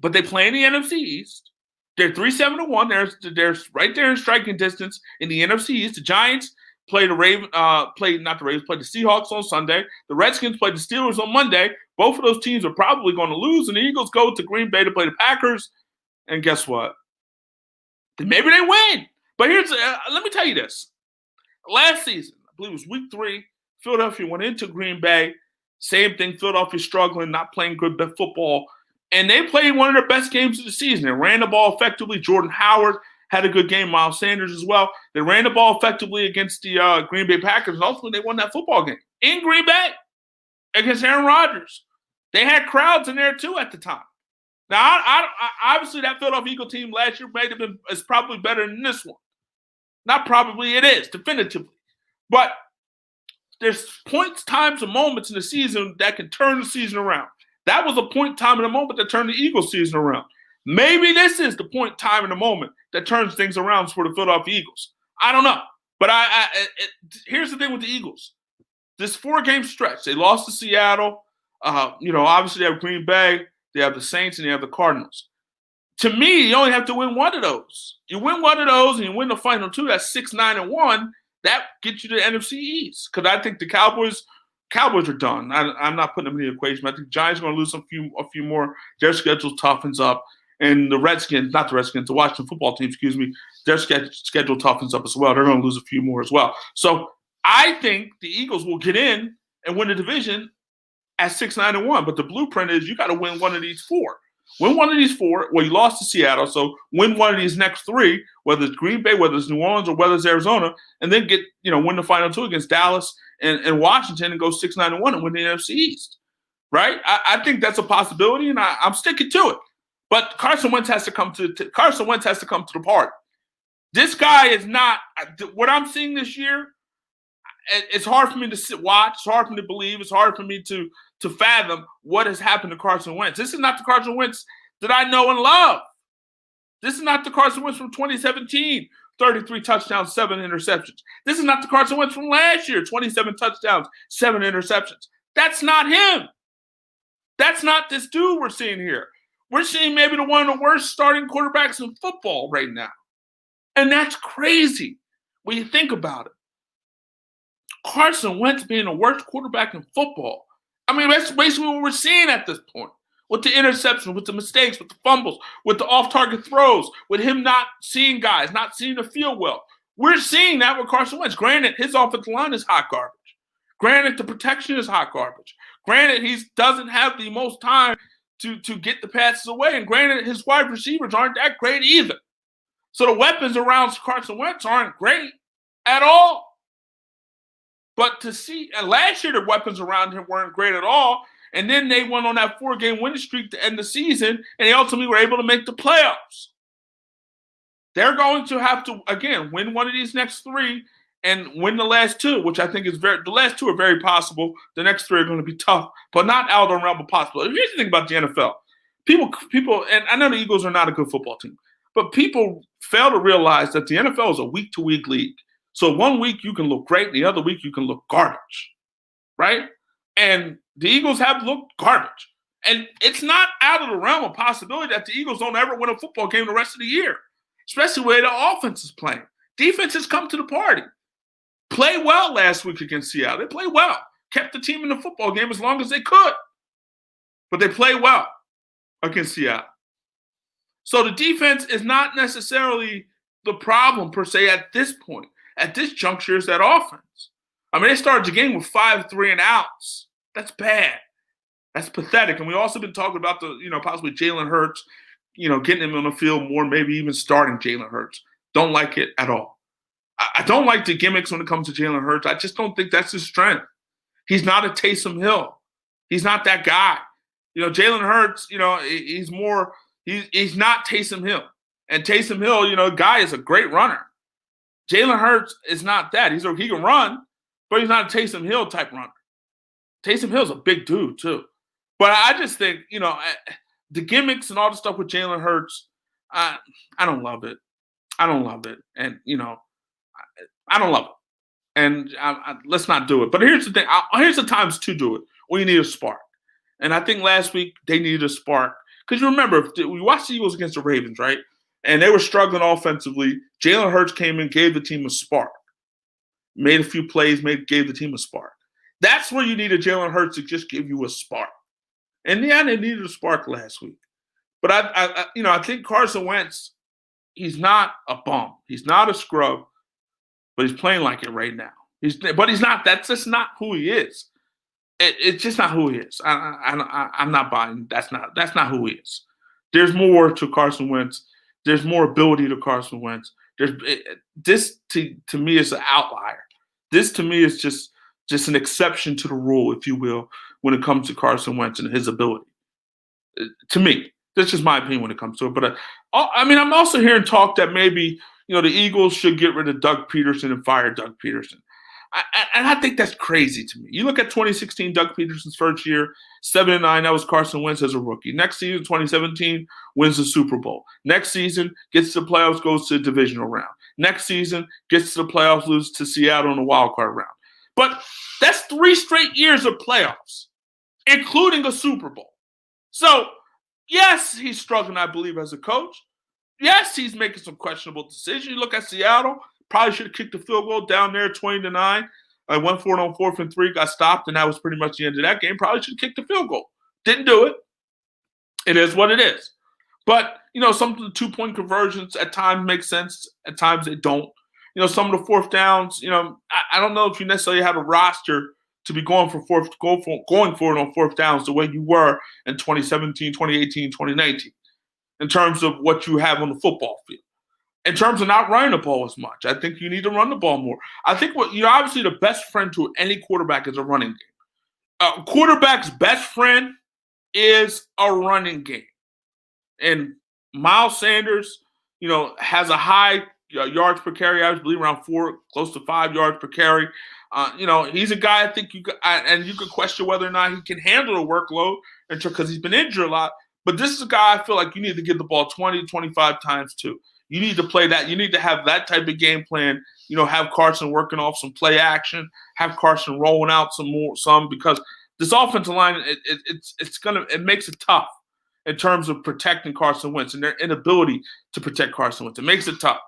But they play in the NFC East. They're 3-7-1. They're right there in striking distance in the NFC East. The Giants play the Seahawks on Sunday. The Redskins play the Steelers on Monday. Both of those teams are probably going to lose, and the Eagles go to Green Bay to play the Packers. And guess what? Maybe they win. But let me tell you this. Last season, I believe it was week 3, Philadelphia went into Green Bay. Same thing, Philadelphia struggling, not playing good football. And they played one of their best games of the season. They ran the ball effectively. Jordan Howard had a good game. Miles Sanders as well. They ran the ball effectively against the Green Bay Packers. And ultimately, they won that football game in Green Bay against Aaron Rodgers. They had crowds in there, too, at the time. Now, I obviously, that Philadelphia Eagle team last year is probably better than this one. Not probably, it is, definitively. But there's points, times, and moments in the season that can turn the season around. That was a point, time, and a moment that turned the Eagles season around. Maybe this is the point, time, and a moment that turns things around for the Philadelphia Eagles. I don't know. But here's the thing with the Eagles. This 4-game stretch, they lost to Seattle. Obviously they have Green Bay, they have the Saints, and they have the Cardinals. To me, you only have to win one of those. You win one of those and you win the final two, that's 6-9-1. That gets you to the NFC East. Because I think the Cowboys are done. I'm not putting them in the equation. I think the Giants are going to lose a few more. Their schedule toughens up. And the Washington football team, their schedule toughens up as well. They're going to lose a few more as well. So I think the Eagles will get in and win the division at 6-9-1. But the blueprint is you got to win one of these 4. Win one of these 4. Well, you lost to Seattle, so win one of these next 3, whether it's Green Bay, whether it's New Orleans, or whether it's Arizona, and then win the final 2 against Dallas and Washington and go 6-9-1 and win the NFC East. Right? I think that's a possibility, and I'm sticking to it. But Carson Wentz has to come to the party. This guy is not what I'm seeing this year. It's hard for me to watch. It's hard for me to believe. It's hard for me to fathom what has happened to Carson Wentz. This is not the Carson Wentz that I know and love. This is not the Carson Wentz from 2017, 33 touchdowns, 7 interceptions. This is not the Carson Wentz from last year, 27 touchdowns, 7 interceptions. That's not him. That's not this dude we're seeing here. We're seeing maybe one of the worst starting quarterbacks in football right now. And that's crazy when you think about it. Carson Wentz being the worst quarterback in football. I mean, that's basically what we're seeing at this point. With the interceptions, with the mistakes, with the fumbles, with the off-target throws, with him not seeing guys, not seeing the field well. We're seeing that with Carson Wentz. Granted, his offensive line is hot garbage. Granted, the protection is hot garbage. Granted, he doesn't have the most time to get the passes away. And granted, his wide receivers aren't that great either. So the weapons around Carson Wentz aren't great at all. But to see, and last year the weapons around him weren't great at all. And then they went on that 4-game winning streak to end the season, and they ultimately were able to make the playoffs. They're going to have to, again, win one of these next 3 and win the last 2, which I think the last 2 are very possible. The next 3 are going to be tough, but not out of the realm of possible. Here's the thing about the NFL. People, and I know the Eagles are not a good football team, but people fail to realize that the NFL is a week-to-week league. So one week you can look great, and the other week you can look garbage, right? And the Eagles have looked garbage. And it's not out of the realm of possibility that the Eagles don't ever win a football game the rest of the year, especially where the offense is playing. Defense has come to the party. Played well last week against Seattle. They played well. Kept the team in the football game as long as they could. But they played well against Seattle. So the defense is not necessarily the problem per se at this point. At this juncture, is that offense. I mean, they started the game with 5 3-and-outs. That's bad. That's pathetic. And we also been talking about possibly Jalen Hurts, getting him on the field more, maybe even starting Jalen Hurts. Don't like it at all. I don't like the gimmicks when it comes to Jalen Hurts. I just don't think that's his strength. He's not a Taysom Hill. He's not that guy. Jalen Hurts, he's not Taysom Hill. And Taysom Hill, guy is a great runner. Jalen Hurts is not that. He can run, but he's not a Taysom Hill type runner. Taysom Hill's a big dude too. But I just think, the gimmicks and all the stuff with Jalen Hurts, I don't love it. I don't love it. And, I don't love it. And let's not do it. But here's the thing. Here's the times to do it. We need a spark. And I think last week they needed a spark. Because you remember, we watched the Eagles against the Ravens, right? And they were struggling offensively. Jalen Hurts came in, gave the team a spark. Made a few plays, gave the team a spark. That's where you need a Jalen Hurts to just give you a spark. And yeah, they needed a spark last week. But I think Carson Wentz, he's not a bum. He's not a scrub, but he's playing like it right now. But he's not. That's just not who he is. It's just not who he is. I'm not buying. That's not who he is. There's more to Carson Wentz. There's more ability to Carson Wentz. This to me is an outlier. This to me is just an exception to the rule, if you will, when it comes to Carson Wentz and his ability. To me, that's just my opinion when it comes to it. But I'm also hearing talk that maybe the Eagles should get rid of Doug Pederson and fire Doug Pederson. And I think that's crazy to me. You look at 2016, Doug Peterson's first year, 7-9. That was Carson Wentz as a rookie. Next season, 2017, wins the Super Bowl. Next season, gets to the playoffs, goes to the divisional round. Next season, gets to the playoffs, loses to Seattle in the wild card round. But that's 3 straight years of playoffs, including a Super Bowl. So, yes, he's struggling, I believe, as a coach. Yes, he's making some questionable decisions. You look at Seattle, probably should have kicked the field goal down there 20-9. I went for it on 4th and 3, got stopped, and that was pretty much the end of that game. Probably should have kicked the field goal. Didn't do it. It is what it is. But, some of the 2-point conversions at times make sense. At times they don't. Some of the 4th downs, I don't know if you necessarily have a roster to be going for it on 4th downs the way you were in 2017, 2018, 2019 in terms of what you have on the football field. In terms of not running the ball as much, I think you need to run the ball more. I think obviously the best friend to any quarterback is a running game. A quarterback's best friend is a running game. And Miles Sanders, has a high yards per carry, I believe around 4, close to 5 yards per carry. He's a guy I think you could question whether or not he can handle a workload because he's been injured a lot. But this is a guy I feel like you need to give the ball 20, 25 times to. You need to play that. You need to have that type of game plan. Have Carson working off some play action, have Carson rolling out some because this offensive line, it makes it tough in terms of protecting Carson Wentz and their inability to protect Carson Wentz. It makes it tough.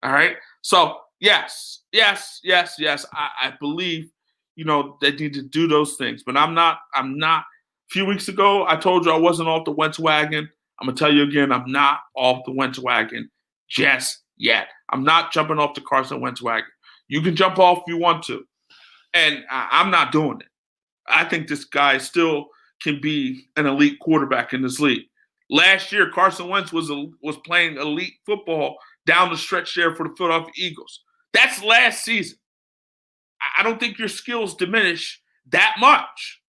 All right. So yes. I believe, they need to do those things, but I'm not. A few weeks ago, I told you I wasn't off the Wentz wagon. I'm going to tell you again, I'm not off the Wentz wagon just yet. I'm not jumping off the Carson Wentz wagon. You can jump off if you want to. And I'm not doing it. I think this guy still can be an elite quarterback in this league. Last year, Carson Wentz was playing elite football down the stretch there for the Philadelphia Eagles. That's last season. I don't think your skills diminish that much.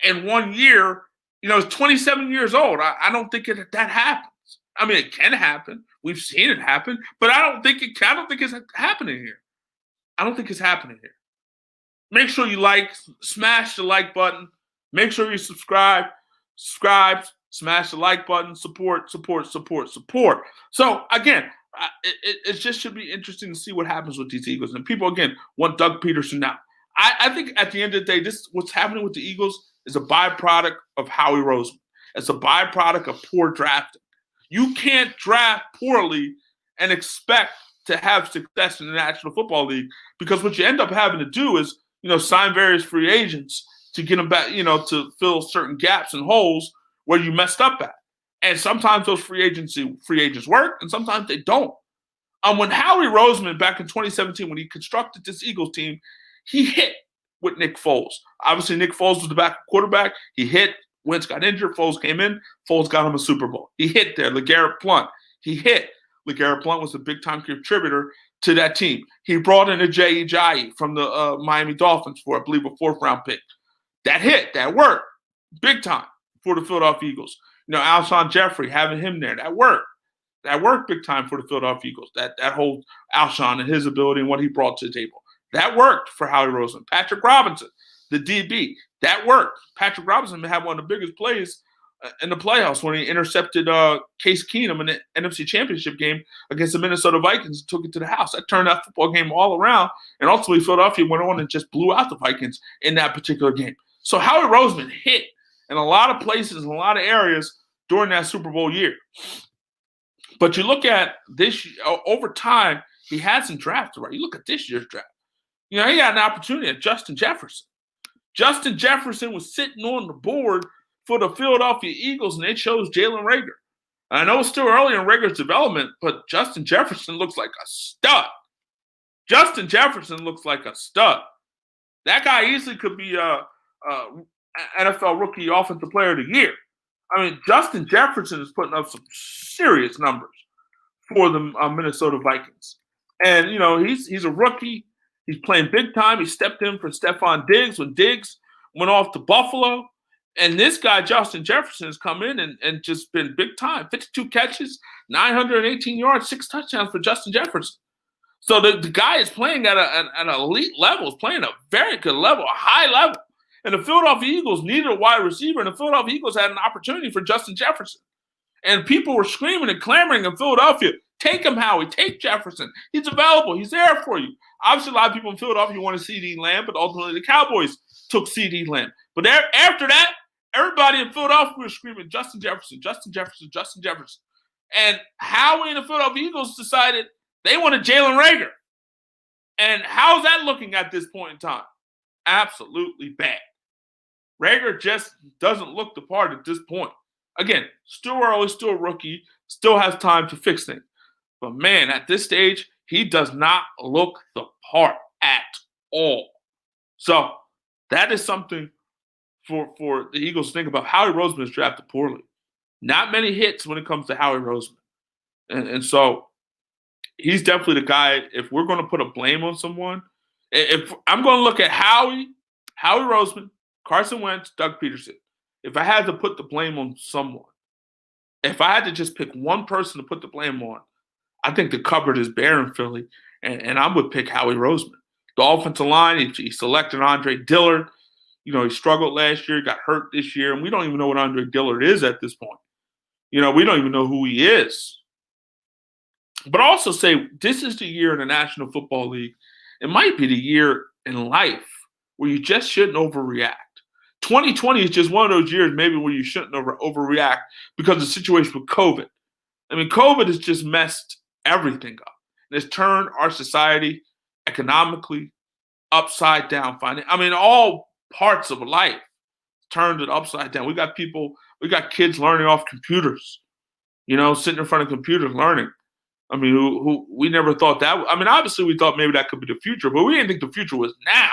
In 1 year, it's 27 years old. I don't think that happens. I mean, it can happen. We've seen it happen, but I don't think it's happening here. I don't think it's happening here. Make sure you smash the like button. Make sure you subscribe, smash the like button, support. So again, it just should be interesting to see what happens with these Eagles. And people, again, want Doug Pederson now. I think at the end of the day, what's happening with the Eagles is a byproduct of Howie Roseman. It's a byproduct of poor drafting. You can't draft poorly and expect to have success in the National Football League because what you end up having to do is, sign various free agents to get them back, to fill certain gaps and holes where you messed up at. And sometimes those free agents work and sometimes they don't. When Howie Roseman back in 2017, when he constructed this Eagles team, he hit with Nick Foles. Obviously, Nick Foles was the backup quarterback. He hit. Wentz got injured. Foles came in. Foles got him a Super Bowl. He hit there. LeGarrette Blount. He hit. LeGarrette Blount was a big-time contributor to that team. He brought in a Jay Ajayi from the Miami Dolphins for, I believe, a 4th-round pick. That hit. That worked. Big time for the Philadelphia Eagles. Alshon Jeffrey, having him there, that worked. That worked big time for the Philadelphia Eagles. That whole Alshon and his ability and what he brought to the table. That worked for Howie Roseman. Patrick Robinson, the DB, that worked. Patrick Robinson had one of the biggest plays in the playoffs when he intercepted Case Keenum in the NFC Championship game against the Minnesota Vikings and took it to the house. That turned that football game all around, and ultimately Philadelphia went on and just blew out the Vikings in that particular game. So Howie Roseman hit in a lot of places, in a lot of areas during that Super Bowl year. But you look at this over time, he hasn't drafted right. You look at this year's draft. He got an opportunity at Justin Jefferson. Justin Jefferson was sitting on the board for the Philadelphia Eagles, and they chose Jalen Rhaegar. I know it's still early in Rhaegar's development, but Justin Jefferson looks like a stud. Justin Jefferson looks like a stud. That guy easily could be a NFL Rookie Offensive Player of the Year. I mean, Justin Jefferson is putting up some serious numbers for the Minnesota Vikings. And, he's a rookie. He's playing big time. He stepped in for Stephon Diggs when Diggs went off to Buffalo. And this guy, Justin Jefferson, has come in and just been big time. 52 catches, 918 yards, 6 touchdowns for Justin Jefferson. So the guy is playing at an elite level, is playing at a very good level, a high level. And the Philadelphia Eagles needed a wide receiver, and the Philadelphia Eagles had an opportunity for Justin Jefferson. And people were screaming and clamoring in Philadelphia, Take him, Howie. Take Jefferson. He's available. He's there for you. Obviously, a lot of people in Philadelphia want to CeeDee Lamb, but ultimately the Cowboys took CeeDee Lamb. But after that, everybody in Philadelphia was screaming, Justin Jefferson, Justin Jefferson, Justin Jefferson. And Howie and the Philadelphia Eagles decided they wanted Jalen Rhaegar. And how's that looking at this point in time? Absolutely bad. Rhaegar just doesn't look the part at this point. Again, still early, still a rookie, still has time to fix things. But man, at this stage, he does not look the part at all. So that is something for the Eagles to think about. Howie Roseman is drafted poorly. Not many hits when it comes to Howie Roseman. And so he's definitely the guy, if we're going to put a blame on someone, if I'm going to look at Howie Roseman, Carson Wentz, Doug Pederson. If I had to put the blame on someone, if I had to just pick one person to put the blame on, I think the cupboard is bare in Philly, and I would pick Howie Roseman. The offensive line, he selected Andre Dillard. You know, he struggled last year, got hurt this year, and we don't even know what Andre Dillard is at this point. You know, we don't even know who he is. But I also say this is the year in the National Football League. It might be the year in life where you just shouldn't overreact. 2020 is just one of those years maybe where you shouldn't overreact because of the situation with COVID. I mean, COVID has just messed everything up. And it's turned our society economically upside down. All parts of life turned it upside down. We got kids learning off computers, sitting in front of computers learning. I mean, who we never thought that. I mean, obviously we thought maybe that could be the future, but we didn't think the future was now.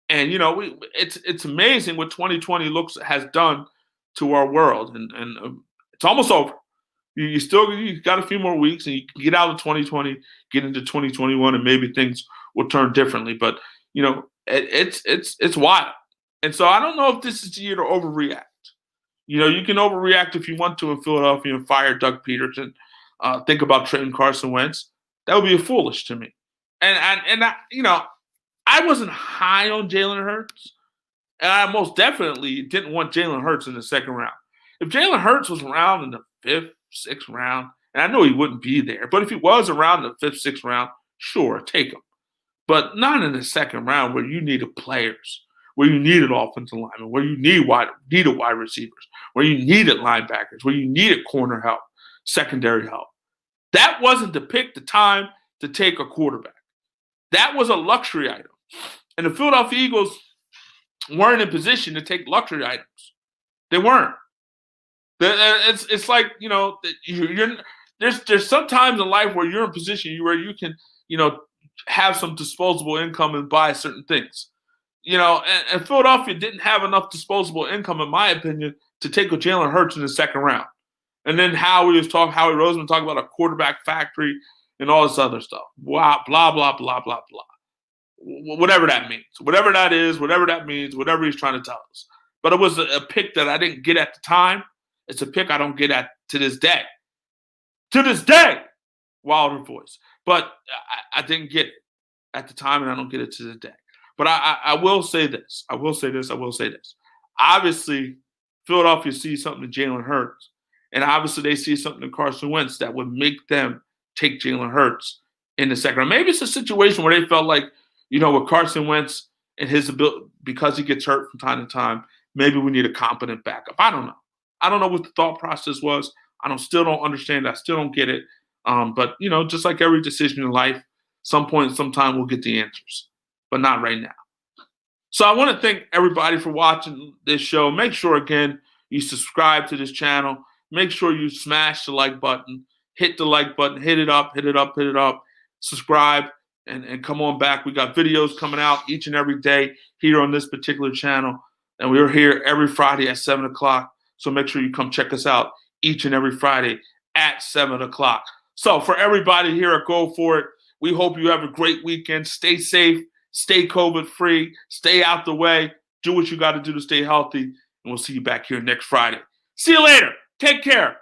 And it's amazing what 2020 has done to our world, and it's almost over. You got a few more weeks, and you can get out of 2020, get into 2021, and maybe things will turn differently. But it's wild, and so I don't know if this is the year to overreact. You can overreact if you want to in Philadelphia and fire Doug Pederson. Think about trading Carson Wentz. That would be foolish to me. And I wasn't high on Jalen Hurts, and I most definitely didn't want Jalen Hurts in the second round. If Jalen Hurts was around in the fifth, sixth round, and I know he wouldn't be there, but if he was around the fifth, sixth round, sure, take him. But not in the second round where you needed players, where you needed offensive linemen, where you needed wide receivers, where you needed linebackers, where you needed corner help, secondary help. That wasn't the pick, the time to take a quarterback. That was a luxury item. And the Philadelphia Eagles weren't in position to take luxury items. They weren't. It's like, there's some times in life where you're in a position where you can, have some disposable income and buy certain things. And Philadelphia didn't have enough disposable income, in my opinion, to take a Jalen Hurts in the second round. And then Howie Roseman talking about a quarterback factory and all this other stuff. Blah, blah, blah, blah, blah, blah. Whatever that means. Whatever that is, whatever that means, whatever he's trying to tell us. But it was a pick that I didn't get at the time. It's a pick I don't get at to this day. To this day! Wilder voice. But I didn't get it at the time, and I don't get it to this day. But I will say this. I will say this. Obviously, Philadelphia sees something in Jalen Hurts. And obviously they see something in Carson Wentz that would make them take Jalen Hurts in the second round. Maybe it's a situation where they felt like, with Carson Wentz and his ability, because he gets hurt from time to time, maybe we need a competent backup. I don't know. I don't know what the thought process was. Still don't understand it. I still don't get it. But, just like every decision in life, some point, sometime we'll get the answers, but not right now. So I want to thank everybody for watching this show. Make sure, again, you subscribe to this channel. Make sure you smash the like button, hit the like button, hit it up, subscribe, and come on back. We got videos coming out each and every day here on this particular channel. And we're here every Friday at 7 o'clock. So make sure you come check us out each and every Friday at 7 o'clock. So for everybody here at Go For It, we hope you have a great weekend. Stay safe, stay COVID-free, stay out the way, do what you got to do to stay healthy, and we'll see you back here next Friday. See you later. Take care.